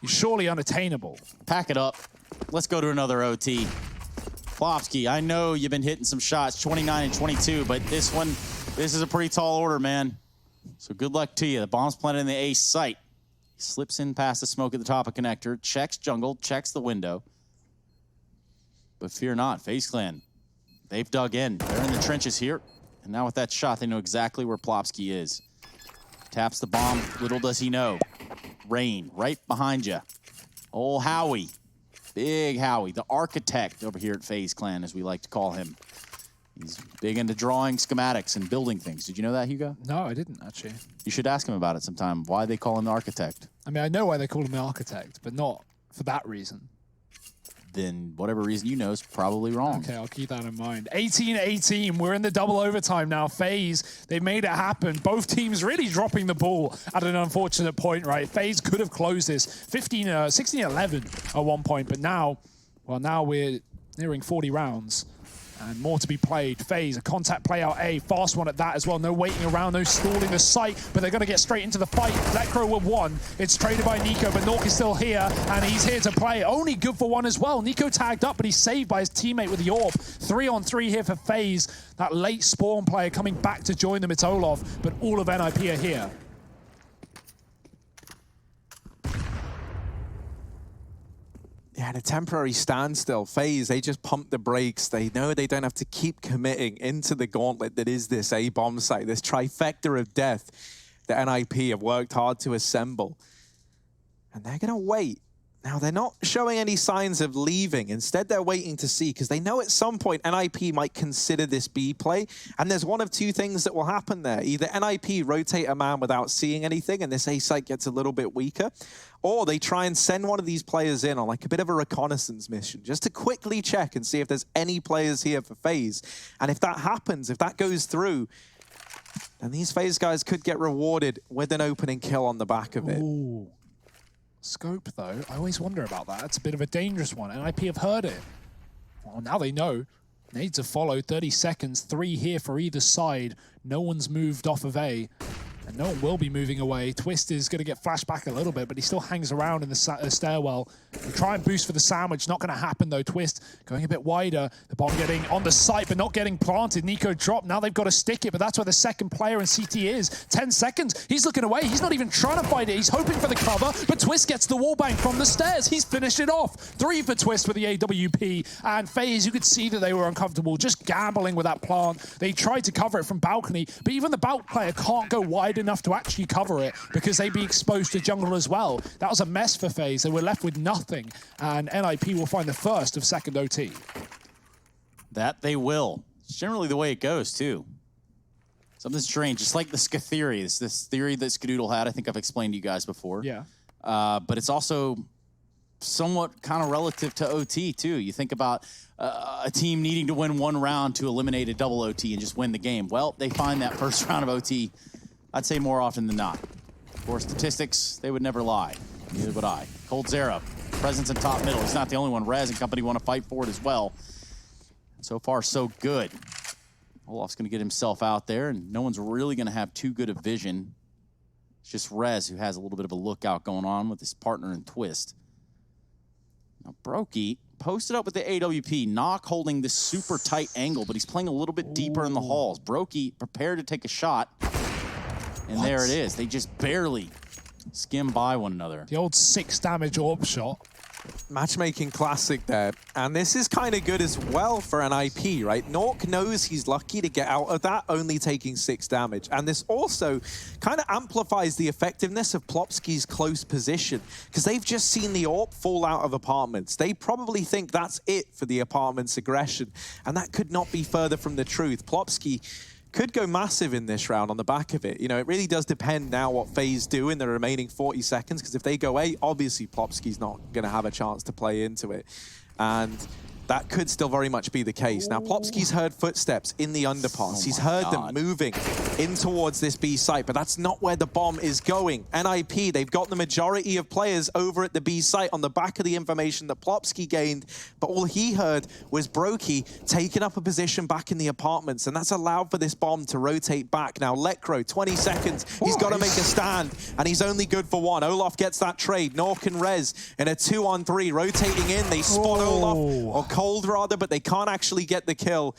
surely unattainable. Pack it up. Let's go to another OT. Plopsky, I know you've been hitting some shots, 29 and 22, but this is a pretty tall order, man. So good luck to you. The bomb's planted in the A site. He slips in past the smoke at the top of connector, checks jungle, checks the window. But fear not, FaZe Clan, they've dug in. They're in the trenches here. And now with that shot, they know exactly where Plopsky is. Taps the bomb, little does he know. Rain, right behind you. Old Howie. Big Howie, the architect over here at FaZe Clan, as we like to call him. He's big into drawing schematics and building things. Did you know that, Hugo? No, I didn't, actually. You should ask him about it sometime, why they call him the architect. I mean, I know why they call him the architect, but not for that reason. Then whatever reason you know is probably wrong. Okay, I'll keep that in mind. 18-18, we're in the double overtime now. FaZe, they made it happen. Both teams really dropping the ball at an unfortunate point, right? FaZe could have closed this 16-11 at one point, but now, well, now we're nearing 40 rounds. And more to be played. FaZe, a contact play out A, fast one at that as well. No waiting around, no stalling the site, but they're going to get straight into the fight. Lekro with one. It's traded by Nico, but Nork is still here, and he's here to play. Only good for one as well. Nico tagged up, but he's saved by his teammate with the AWP. 3-on-3 here for FaZe. That late spawn player coming back to join them. It's Olaf, but all of NIP are here. Yeah, in a temporary standstill. FaZe, they just pump the brakes. They know they don't have to keep committing into the gauntlet that is this A-bomb site, this trifecta of death that NIP have worked hard to assemble. And they're going to wait. Now, they're not showing any signs of leaving. Instead, they're waiting to see, because they know at some point NIP might consider this B play, and there's one of two things that will happen there. Either NIP rotate a man without seeing anything, and this A site gets a little bit weaker, or they try and send one of these players in on like a bit of a reconnaissance mission, just to quickly check and see if there's any players here for FaZe. And if that happens, if that goes through, then these FaZe guys could get rewarded with an opening kill on the back of it. Ooh. Scope, though, I always wonder about that. It's a bit of a dangerous one. NIP have heard it. Well, now they know. Need to follow. 30 seconds. 3 here for either side. No one's moved off of A. And no one will be moving away. Twist is going to get flashed back a little bit, but he still hangs around in the stairwell. They try and boost for the sandwich. Not going to happen, though. Twist going a bit wider. The bomb getting on the site, but not getting planted. Nico dropped. Now they've got to stick it, but that's where the second player in CT is. 10 seconds. He's looking away. He's not even trying to fight it. He's hoping for the cover, but Twist gets the wall bang from the stairs. He's finished it off. 3 for Twist with the AWP. And FaZe, you could see that they were uncomfortable, just gambling with that plant. They tried to cover it from balcony, but even the balcony player can't go wide enough to actually cover it because they'd be exposed to jungle as well. That was a mess for FaZe. They were left with nothing, and NIP will find the first of second OT. That they will. It's generally the way it goes, too. Something strange, just like the Ska theory. It's this theory that Skadoodle had. I think I've explained to you guys before. Yeah. But it's also somewhat kind of relative to OT, too. You think about a team needing to win one round to eliminate a double OT and just win the game. Well, they find that first round of OT, I'd say more often than not. For statistics, they would never lie. Neither would I. Cold Zera, presence in top middle. He's not the only one. Rez and company want to fight for it as well. So far, so good. Olaf's going to get himself out there, and no one's really going to have too good a vision. It's just Rez who has a little bit of a lookout going on with his partner in Twist. Now, Brokey posted up with the AWP, Knock holding this super tight angle, but he's playing a little bit deeper in the halls. Brokey prepared to take a shot, and there it is. They just barely skim by one another. The old 6 damage AWP shot. Matchmaking classic there. And this is kind of good as well for an IP, right? Nork knows he's lucky to get out of that, only taking 6 damage. And this also kind of amplifies the effectiveness of Plopsky's close position, because they've just seen the AWP fall out of apartments. They probably think that's it for the apartment's aggression. And that could not be further from the truth. Plopsky could go massive in this round on the back of it. You know, it really does depend now what FaZe do in the remaining 40 seconds, because if they go A, obviously Plopsky's not going to have a chance to play into it. And that could still very much be the case. Now, Plopsky's heard footsteps in the underpass. He's heard them moving in towards this B site, but that's not where the bomb is going. NIP, they've got the majority of players over at the B site on the back of the information that Plopsky gained, but all he heard was Brokey taking up a position back in the apartments, and that's allowed for this bomb to rotate back. Now, Lekro, 20 seconds, he's got to make a stand, and he's only good for 1. Olaf gets that trade. Nork and Rez in a 2-on-3, rotating in. They spot Olaf, or Cold rather, but they can't actually get the kill.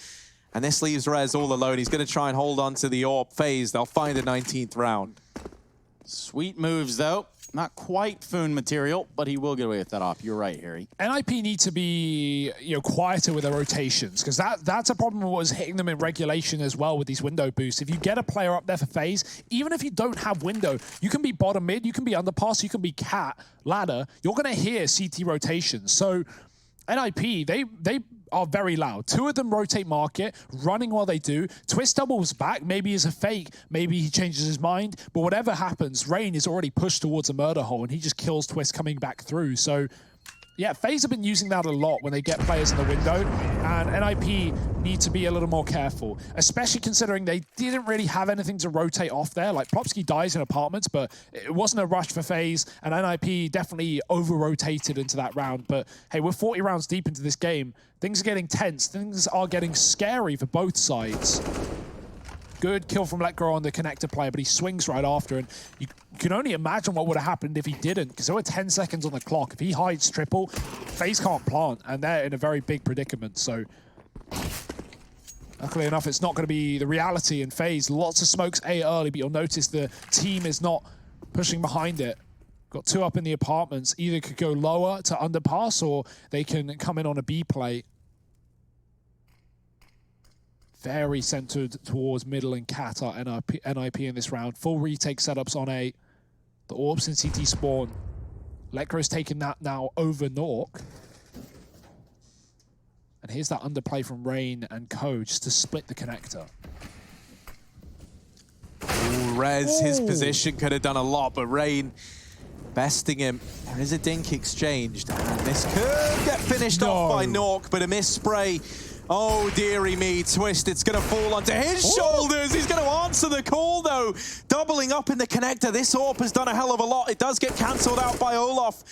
And this leaves Rez all alone. He's going to try and hold on to the AWP. FaZe, they'll find a 19th round. Sweet moves, though. Not quite Foon material, but he will get away with that off. You're right, Harry. NIP need to be, quieter with their rotations, because that's a problem that was hitting them in regulation as well with these window boosts. If you get a player up there for FaZe, even if you don't have window, you can be bottom mid, you can be underpass, you can be cat, ladder, you're going to hear CT rotations. So NIP, they are very loud. 2 of them rotate market, running while they do. Twist doubles back, maybe he's a fake, maybe he changes his mind, but whatever happens, Rain is already pushed towards a murder hole and he just kills Twist coming back through. So yeah, FaZe have been using that a lot when they get players in the window, and NIP need to be a little more careful, especially considering they didn't really have anything to rotate off there. Like, Plopsky dies in apartments, but it wasn't a rush for FaZe, and NIP definitely over-rotated into that round. But hey, we're 40 rounds deep into this game. Things are getting tense. Things are getting scary for both sides. Good kill from Letgro on the connector player, but he swings right after, and you can only imagine what would have happened if he didn't, because there were 10 seconds on the clock. If he hides triple, FaZe can't plant, and they're in a very big predicament. So luckily enough, it's not going to be the reality in FaZe. Lots of smokes A early, but you'll notice the team is not pushing behind it. Got 2 up in the apartments. Either could go lower to underpass, or they can come in on a B play. Very centered towards middle and cat are NIP in this round. Full retake setups on A. The orbs and CT spawn. Lekro's taking that now over Nork. And here's that underplay from Rain and Co just to split the connector. Ooh, Rez, his position could have done a lot, but Rain besting him. There is a dink exchanged, and this could get finished off by Nork, but a missed spray. Oh, dearie me, Twist, it's going to fall onto his shoulders. He's going to answer the call, though. Doubling up in the connector. This AWP has done a hell of a lot. It does get cancelled out by Olaf.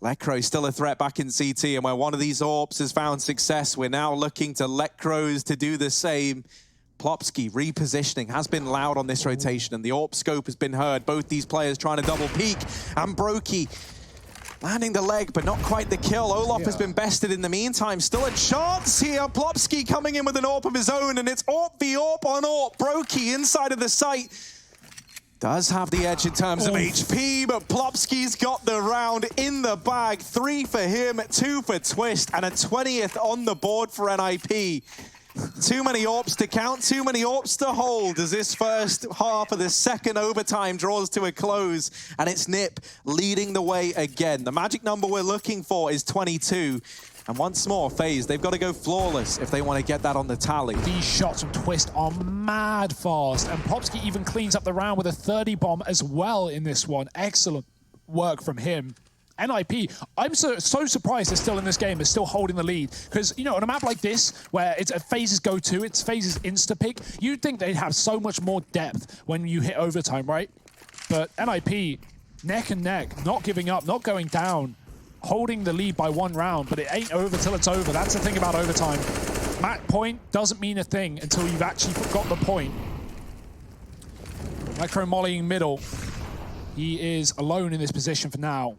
Lekro still a threat back in CT, and where one of these AWPs has found success, we're now looking to Lekros to do the same. Plopsky repositioning has been loud on this rotation, and the AWP scope has been heard. Both these players trying to double peek, and Brokey landing the leg, but not quite the kill. Olaf has been bested in the meantime. Still a chance here. Plopsky coming in with an AWP of his own, and it's AWP v AWP on AWP. Brokey inside of the site does have the edge in terms of HP, but Plopsky's got the round in the bag. 3 for him, 2 for Twist, and a 20th on the board for NIP. Too many AWPs to count, too many AWPs to hold as this first half of the second overtime draws to a close, and it's Nip leading the way again. The magic number we're looking for is 22. And once more, FaZe, they've got to go flawless if they want to get that on the tally. These shots from Twist are mad fast, and Plopsky even cleans up the round with a 30 bomb as well in this one. Excellent work from him. NIP, I'm so surprised they're still in this game, they're still holding the lead. Because, on a map like this, where it's a FaZe's go-to, it's FaZe's insta-pick, you'd think they'd have so much more depth when you hit overtime, right? But NIP, neck and neck, not giving up, not going down, holding the lead by 1 round, but it ain't over till it's over. That's the thing about overtime. Match point doesn't mean a thing until you've actually got the point. Micro mollying middle. He is alone in this position for now.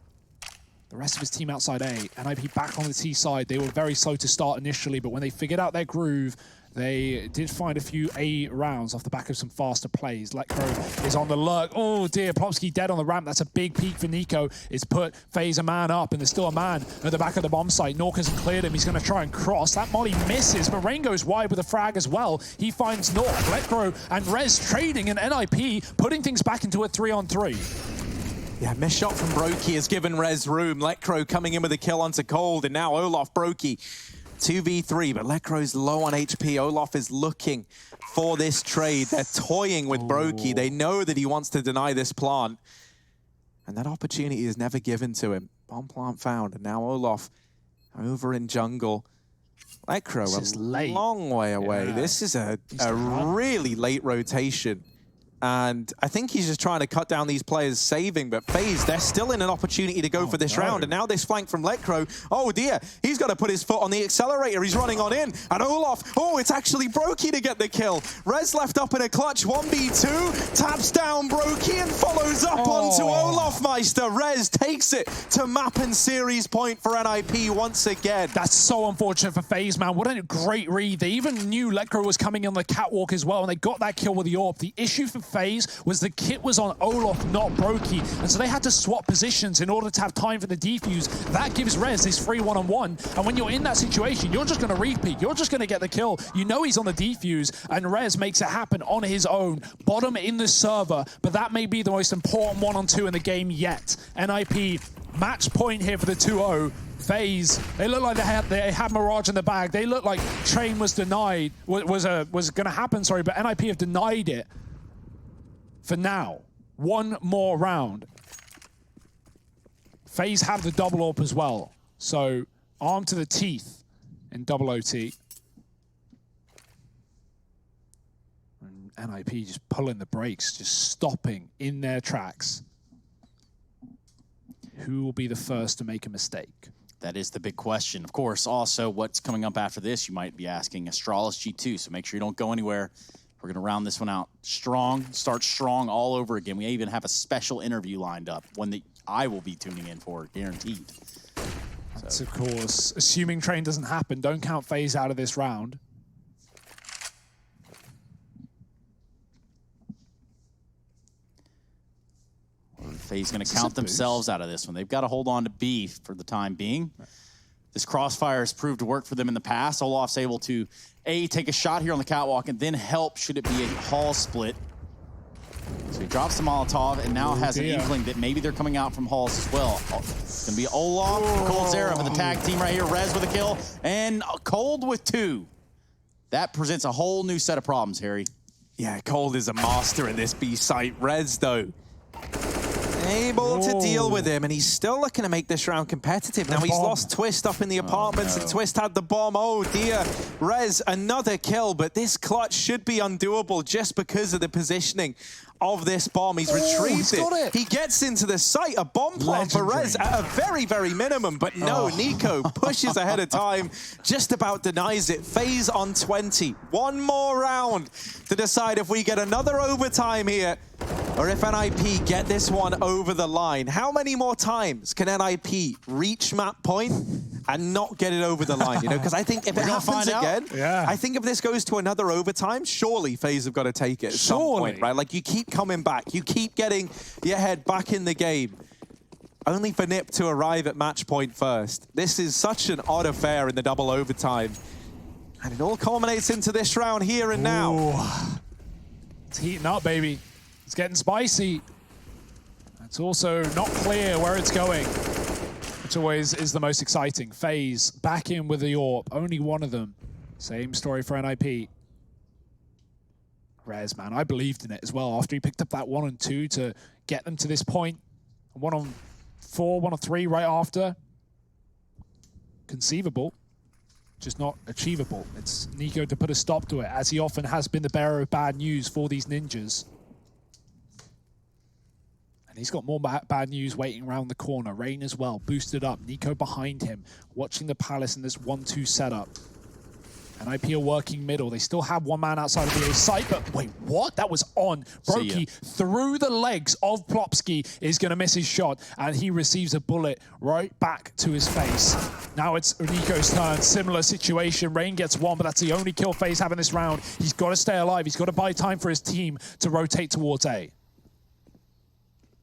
the rest of his team outside A. NIP back on the T side. They were very slow to start initially, but when they figured out their groove, they did find a few A rounds off the back of some faster plays. Letcro is on the lurk. Oh dear, Plopsky dead on the ramp. That's a big peek for Nico. It's put FaZe a man up, and there's still a man at the back of the bomb site. Nork hasn't cleared him. He's going to try and cross. That molly misses, but Rain goes wide with a frag as well. He finds Nork. Letcro and Rez trading, and NIP putting things back into a 3-on-3. Yeah, missed shot from Brokey has given Rez room. Letcro coming in with a kill onto Cold, and now Olaf, Brokey 2v3, but Lecro's low on HP. Olaf is looking for this trade. They're toying with Brokey. They know that he wants to deny this plant, and that opportunity is never given to him. Bomb plant found, and now Olaf over in jungle. Lecro a long way away. Yeah. This is a really late rotation. And I think he's just trying to cut down these players' saving, but FaZe, they're still in an opportunity to go for this round. And now this flank from Letcro, oh dear, he's got to put his foot on the accelerator. He's running on in. And Olaf, oh, it's actually Brokey to get the kill. Rez left up in a clutch, 1v2, taps down Brokey and follows up onto Olaf Meister. Rez takes it to map and series point for NIP once again. That's so unfortunate for FaZe, man. What a great read. They even knew Letcro was coming on the catwalk as well, and they got that kill with the AWP. The issue for FaZe was the kit was on Olaf, not Brokey, and so they had to swap positions in order to have time for the defuse. That gives Rez this free one-on-one, and when you're in that situation, you're just going to repeat. You're just going to get the kill. You know he's on the defuse, and Rez makes it happen on his own. Bottom in the server, but that may be the most important 1-on-2 in the game yet. NIP, match point here for the 2-0. FaZe, they look like they had Mirage in the bag. They look like Train was denied, was going to happen, sorry, but NIP have denied it. For now, one more round. FaZe have the double AWP as well. So, arm to the teeth in double OT. And NIP just pulling the brakes, just stopping in their tracks. Who will be the first to make a mistake? That is the big question. Of course, also, what's coming up after this, you might be asking. Astralis G2, so make sure you don't go anywhere. We're going to round this one out strong, start strong all over again. We even have a special interview lined up, one that I will be tuning in for, guaranteed. That's, of course, assuming Train doesn't happen. Don't count FaZe out of this round. FaZe going to count themselves out of this one. They've got to hold on to B for the time being. This crossfire has proved to work for them in the past. Olaf's able to, A, take a shot here on the catwalk and then help should it be a hall split. So he drops the Molotov and now has an inkling that maybe they're coming out from halls as well. It's going to be Olaf, Coldzera for the tag team right here. Rez with a kill and Cold with 2. That presents a whole new set of problems, Harry. Yeah, Cold is a master in this B site. Rez, though, able to deal with him, and he's still looking to make this round competitive. Now he's lost Twist up in the apartments, and Twist had the bomb. Oh dear, Rez, another kill, but this clutch should be undoable just because of the positioning of this bomb. He's retrieved it. He gets into the site, a bomb plant for Rez at a very, very minimum, but no, Nico pushes ahead of time, just about denies it. FaZe on 20. One more round to decide if we get another overtime here, or if NIP get this one over the line. How many more times can NIP reach map point and not get it over the line? You know, because I think if it happens again, I think if this goes to another overtime, surely FaZe have got to take it at some point, right? Like, you keep coming back, you keep getting your head back in the game, only for NIP to arrive at match point first. This is such an odd affair in the double overtime, and it all culminates into this round here and now. It's heating up, baby. It's getting spicy. It's also not clear where it's going, which always is the most exciting. FaZe back in with the AWP, only one of them. Same story for NIP. Rez, man, I believed in it as well after he picked up that 1-on-2 to get them to this point. 1-on-4, 1-on-3 right after. Conceivable, just not achievable. It's Nico to put a stop to it, as he often has been the bearer of bad news for these ninjas. And he's got more bad news waiting around the corner. Rain as well, boosted up. Nico behind him, watching the Palace in this 1-2 setup. NIP are working middle. They still have one man outside of the A site, but wait, what? That was on. Brokey through the legs of Plopsky is going to miss his shot, and he receives a bullet right back to his face. Now it's Nico's turn. Similar situation. Rain gets one, but that's the only kill FaZe have in this round. He's got to stay alive. He's got to buy time for his team to rotate towards A.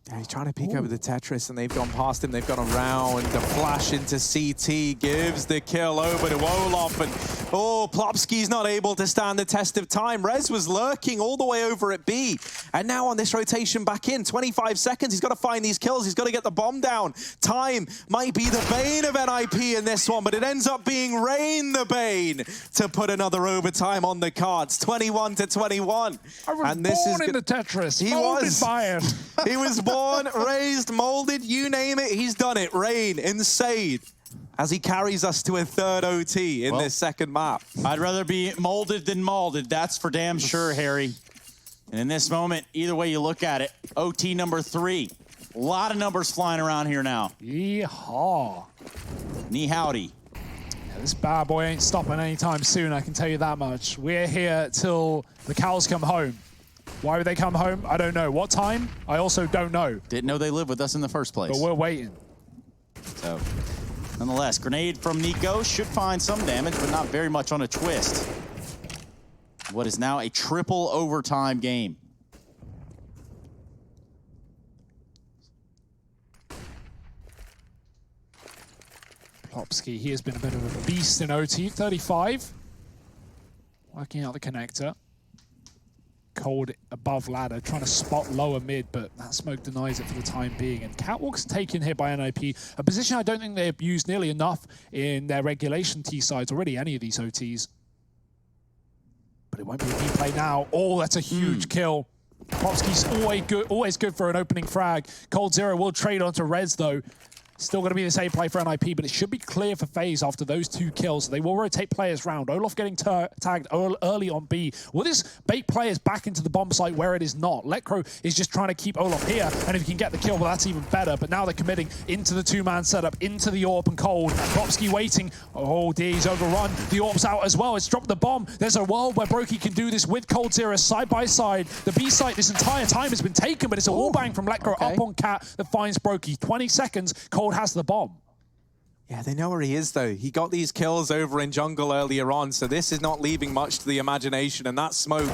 Yeah, he's trying to peek over the Tetris, and they've gone past him. They've gone around. The flash into CT gives the kill over to Olaf, and Plopsky's not able to stand the test of time. Rez was lurking all the way over at B, and now on this rotation back in, 25 seconds. He's got to find these kills. He's got to get the bomb down. Time might be the bane of NIP in this one, but it ends up being Rain the bane to put another overtime on the cards. 21-21. I was born in the Tetris. He was. By it. He was born, raised, molded, you name it, he's done it. Rain, insane, as he carries us to a third OT in this second map. I'd rather be molded than mauled. That's for damn sure, Harry. And in this moment, either way you look at it, OT number 3. A lot of numbers flying around here now. Yeehaw. Knee howdy. Yeah, this bad boy ain't stopping anytime soon, I can tell you that much. We're here till the cows come home. Why would they come home? I don't know. What time? I also don't know. Didn't know they lived with us in the first place. But we're waiting. So, nonetheless, grenade from Nico should find some damage, but not very much on a twist. What is now a triple overtime game. Plopsky, he has been a bit of a beast in OT. 35. Working out the connector. Cold above ladder, trying to spot lower mid, but that smoke denies it for the time being. And Catwalk's taken here by NIP, a position I don't think they've used nearly enough in their regulation T sides already, any of these OTs. But it won't be a replay now. Oh, that's a huge kill. Plopsky's always good for an opening frag. Cold Zero will trade onto Rez though. Still going to be the same play for NIP, but it should be clear for FaZe after those 2 kills. So they will rotate players round. Olaf getting tagged early on B. Will this bait players back into the bomb site where it is not? Lecro is just trying to keep Olaf here, and if he can get the kill, well, that's even better. But now they're committing into the 2-man setup, into the AWP and Cold. Plopsky waiting. Oh, dear, he's overrun. The AWP's out as well. It's dropped the bomb. There's a world where Brokey can do this with Cold Zero side by side. The B site this entire time has been taken, but it's a wallbang from Lecro up on Cat that finds Brokey. 20 seconds, Cold has the bomb. Yeah, they know where he is, though. He got these kills over in jungle earlier on, so this is not leaving much to the imagination, and that smoke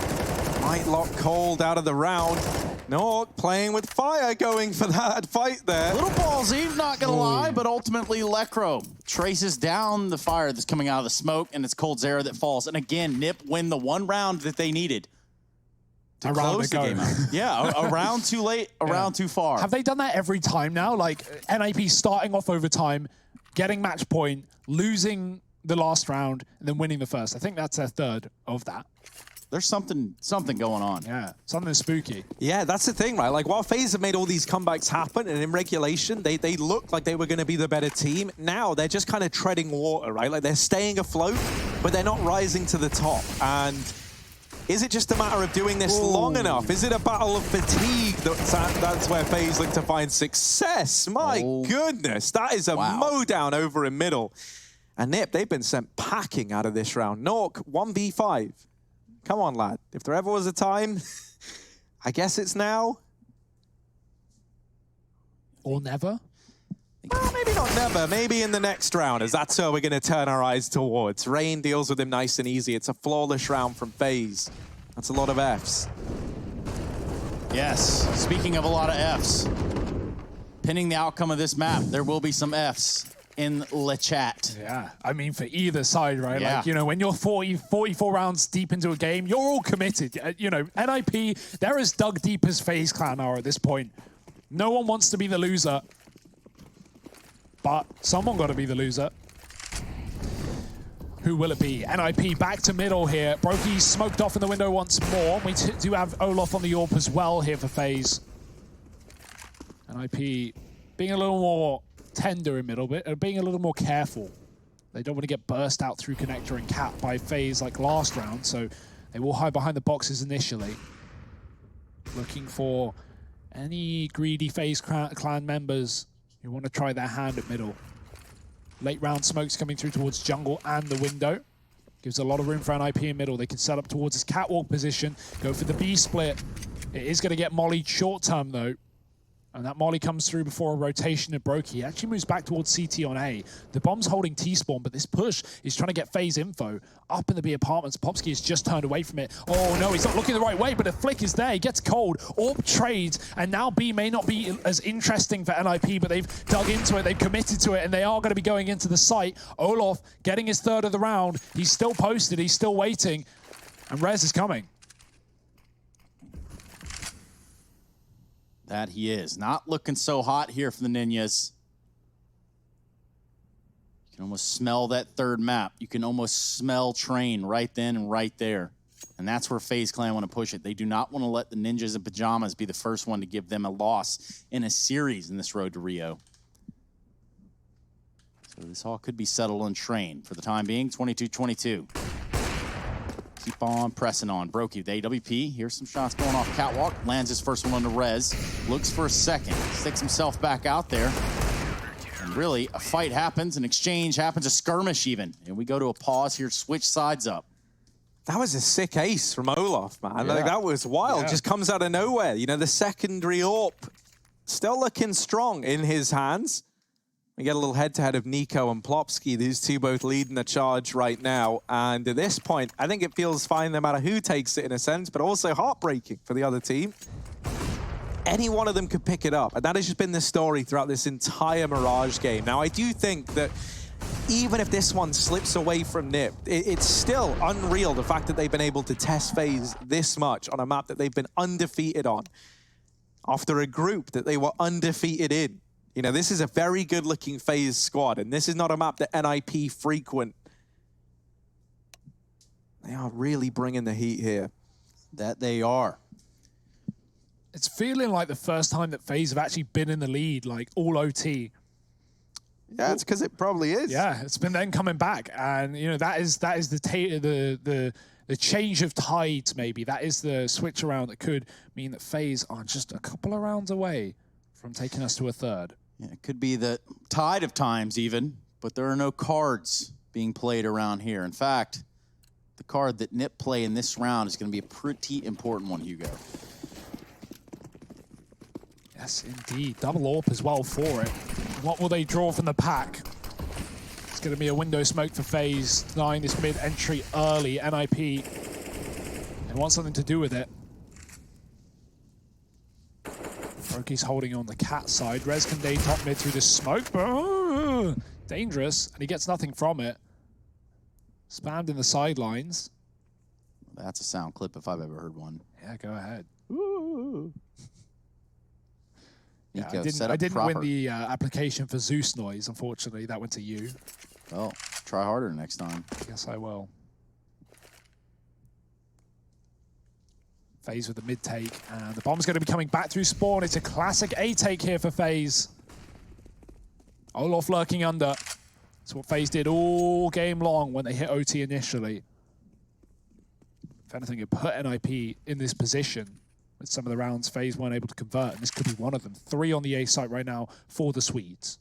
might lock Cold out of the round. Nork playing with fire, going for that fight there. A little ballsy, not gonna lie, but ultimately Lecro traces down the fire that's coming out of the smoke, and it's Cold Zero that falls. And again, Nip win the 1 round that they needed to close the game out. Yeah, a round too late, a round too far. Have they done that every time now? Like, NIP starting off overtime, getting match point, losing the last round, and then winning the first. I think that's their 3rd of that. There's something going on. Yeah, something spooky. Yeah, that's the thing, right? Like, while FaZe have made all these comebacks happen, and in regulation, they looked like they were going to be the better team. Now, they're just kind of treading water, right? Like, they're staying afloat, but they're not rising to the top. And is it just a matter of doing this long enough? Is it a battle of fatigue? That's where FaZe look to find success. My goodness, that is a mowdown over in middle. And Nip, they've been sent packing out of this round. Nork, 1v5. Come on, lad. If there ever was a time, I guess it's now. Or never? Well, maybe not never. Maybe in the next round, as that's where we're going to turn our eyes towards. Rain deals with him nice and easy. It's a flawless round from FaZe. That's a lot of Fs. Yes, speaking of a lot of Fs, pinning the outcome of this map, there will be some Fs in the chat. Yeah, I mean, for either side, right? Yeah. Like, you know, when you're 44 rounds deep into a game, you're all committed. You know, NIP, they're as dug deep as FaZe Clan are at this point. No one wants to be the loser, but someone got to be the loser. Who will it be? NIP back to middle here. Brokey smoked off in the window once more. We do have Olaf on the AWP as well here for FaZe. NIP being a little more tender in middle, but being a little more careful. They don't want to get burst out through connector and cap by FaZe like last round, so they will hide behind the boxes initially. Looking for any greedy FaZe clan members who want to try their hand at middle. Late round smokes coming through towards jungle and the window. Gives a lot of room for NIP in middle. They can set up towards his catwalk position, go for the B split. It is going to get mollied short term though. And that molly comes through before a rotation of Brokey. He actually moves back towards CT on A. The bomb's holding T-spawn, but this push is trying to get FaZe info up in the B apartments. Popsky has just turned away from it. Oh no, he's not looking the right way, but a flick is there. He gets cold. Orb trades, and now B may not be as interesting for NIP, but they've dug into it, they've committed to it, and they are going to be going into the site. Olof getting his third of the round. He's still posted, he's still waiting, and Rez is coming. That he is. Not looking so hot here for the Ninjas. You can almost smell that third map. You can almost smell Train right then and right there. And that's where FaZe Clan want to push it. They do not want to let the Ninjas and Pyjamas be the first one to give them a loss in a series in this road to Rio. So this all could be settled on Train. For the time being, 22-22. Keep on pressing on. Brokey with AWP. Here's some shots going off catwalk. Lands his first one on the res. Looks for a second. Sticks himself back out there. And really, a fight happens, an exchange happens, a skirmish even. And we go to a pause here, switch sides up. That was a sick ace from Olaf, man. Yeah. Like, that was wild. Yeah. Just comes out of nowhere. You know, the secondary AWP still looking strong in his hands. We get a little head-to-head of Nico and Plopsky. These two both leading the charge right now. And at this point, I think it feels fine no matter who takes it in a sense, but also heartbreaking for the other team. Any one of them could pick it up. And that has just been the story throughout this entire Mirage game. Now, I do think that even if this one slips away from NIP, it's still unreal, the fact that they've been able to test FaZe this much on a map that they've been undefeated on after a group that they were undefeated in. You know, this is a very good-looking FaZe squad, and this is not a map that NIP frequent. They are really bringing the heat here. That they are. It's feeling like the first time that FaZe have actually been in the lead, like all OT. Yeah, it's because it probably is. Yeah, it's been them coming back, and you know that is the change of tides. Maybe that is the switch around that could mean that FaZe are just a couple of rounds away from taking us to a third. Yeah, it could be the tide of times even, but there are no cards being played around here. In fact, the card that NIP play in this round is going to be a pretty important one, Hugo. Yes, indeed. Double AWP as well for it. What will they draw from the pack? It's going to be a window smoke for FaZe, denying this mid-entry early. NIP, they want something to do with it. Brokey's holding on the cat side. Rez can day top mid through the smoke. Dangerous, and he gets nothing from it. Spammed in the sidelines. That's a sound clip if I've ever heard one. Yeah, go ahead. Nico, Yeah, set I up didn't proper. win the application for Zeus noise, unfortunately. That went to you. Well, try harder next time. Yes, I will. FaZe with the mid take, and the bomb's going to be coming back through spawn. It's a classic A take here for FaZe. Olaf lurking under. That's what FaZe did all game long when they hit OT initially. If anything, it put NIP in this position with some of the rounds FaZe weren't able to convert, and this could be one of them. 3 on the A site right now for the Swedes.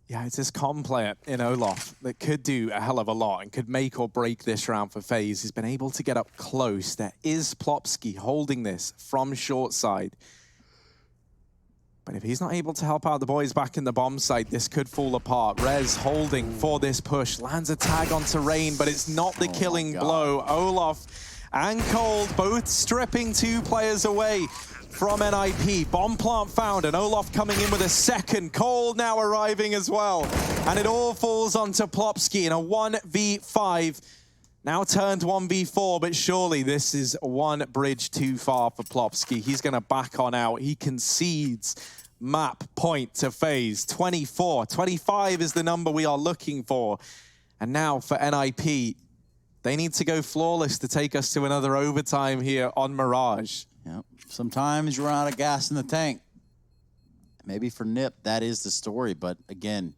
Yeah, it's this comm player in Olaf that could do a hell of a lot and could make or break this round for FaZe. He's been able to get up close. There is Plopsky holding this from short side. But if he's not able to help out the boys back in the bomb site, this could fall apart. Rez holding for this push. Lands a tag onto Rain, but it's not the killing blow. Olaf and Cold both stripping 2 players away from NIP. Bomb plant found, and Olaf coming in with a second. Cold now arriving as well. And it all falls onto Plopsky in a 1v5. Now turned 1v4, but surely this is one bridge too far for Plopsky. He's going to back on out. He concedes map point to FaZe. 24, 25 is the number we are looking for. And now for NIP, they need to go flawless to take us to another overtime here on Mirage. Yep. Sometimes you run out of gas in the tank. Maybe for NIP, that is the story. But again,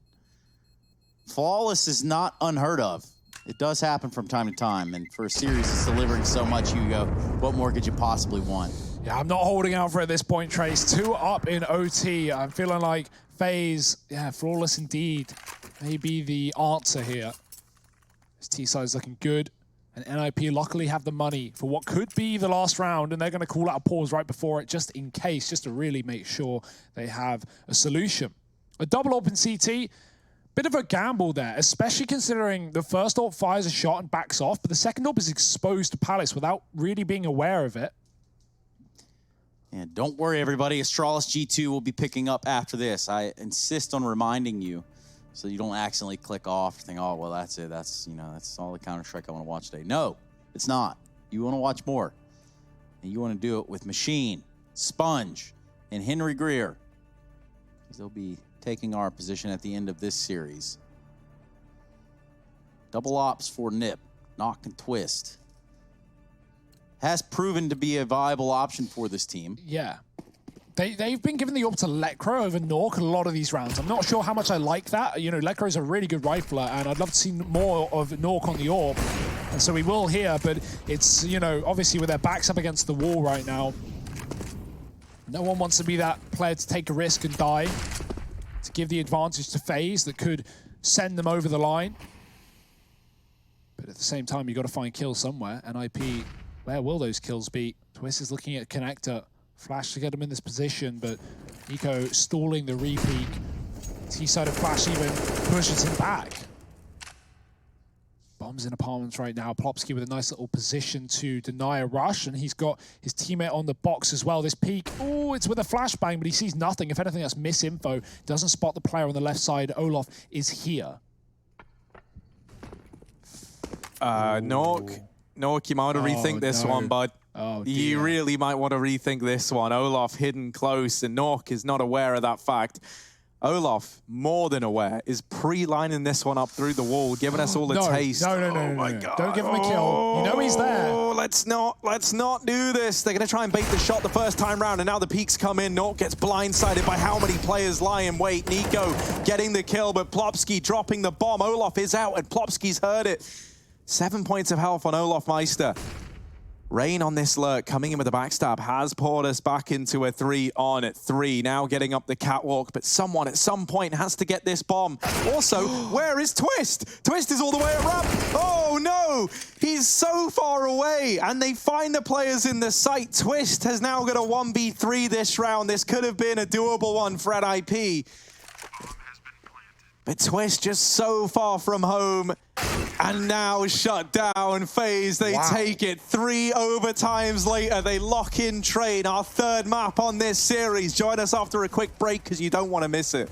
flawless is not unheard of. It does happen from time to time. And for a series that's delivering so much, Hugo, what more could you possibly want? Yeah, I'm not holding out for it at this point, Trace. 2 up in OT. I'm feeling like FaZe, yeah, flawless indeed. Maybe the answer here. This T-side is looking good. And NIP luckily have the money for what could be the last round, and they're going to call out a pause right before it, just in case, just to really make sure they have a solution. A double open CT, bit of a gamble there, especially considering the first AWP fires a shot and backs off, but the second AWP is exposed to Palace without really being aware of it. And don't worry, everybody. Astralis G2 will be picking up after this. I insist on reminding you so you don't accidentally click off and think, oh, well, that's it. That's, you know, that's all the Counter-Strike I want to watch today. No, it's not. You want to watch more. And you want to do it with Machine, Sponge, and Henry Greer. Because they'll be taking our position at the end of this series. Double ops for Nip. Knock and twist. Has proven to be a viable option for this team. Yeah. They've been given the AWP to Lekro over Nork a lot of these rounds. I'm not sure how much I like that. You know, Lekro is a really good rifler, and I'd love to see more of Nork on the AWP. And so we will here, but it's, you know, obviously with their backs up against the wall right now, no one wants to be that player to take a risk and die, to give the advantage to FaZe that could send them over the line. But at the same time, you've got to find kills somewhere. NIP, where will those kills be? Twist is looking at Connector. Flash to get him in this position, but Nico stalling the re-peek. T-side of Flash even pushes him back. Bombs in apartments right now. Plopsky with a nice little position to deny a rush, and he's got his teammate on the box as well. This peek, oh, it's with a flashbang, but he sees nothing. If anything, that's misinfo. Doesn't spot the player on the left side. Olaf is here. Nork, you might want to rethink this one, bud. Oh, you really might want to rethink this one. Olaf hidden close, and Nork is not aware of that fact. Olaf, more than aware, is pre-lining this one up through the wall, giving us all a taste. No, my God. Don't give him a kill. You know he's there. Oh, let's not do this. They're going to try and bait the shot the first time round, and now the peaks come in. Nork gets blindsided by how many players lie in wait. Nico getting the kill, but Plopsky dropping the bomb. Olaf is out, and Plopsky's heard it. 7 points of health on Olaf Meister. Rain on this lurk, coming in with a backstab, has poured us back into a 3-on-3. Now getting up the catwalk, but someone at some point has to get this bomb. Also, where is Twist? Twist is all the way at ramp. Oh no, he's so far away, and they find the players in the site. Twist has now got a 1v3 this round. This could have been a doable one for NIP. But Twist just so far from home, and now shut down. FaZe, they take it. 3 overtimes later, they lock in Train, our third map on this series. Join us after a quick break because you don't want to miss it.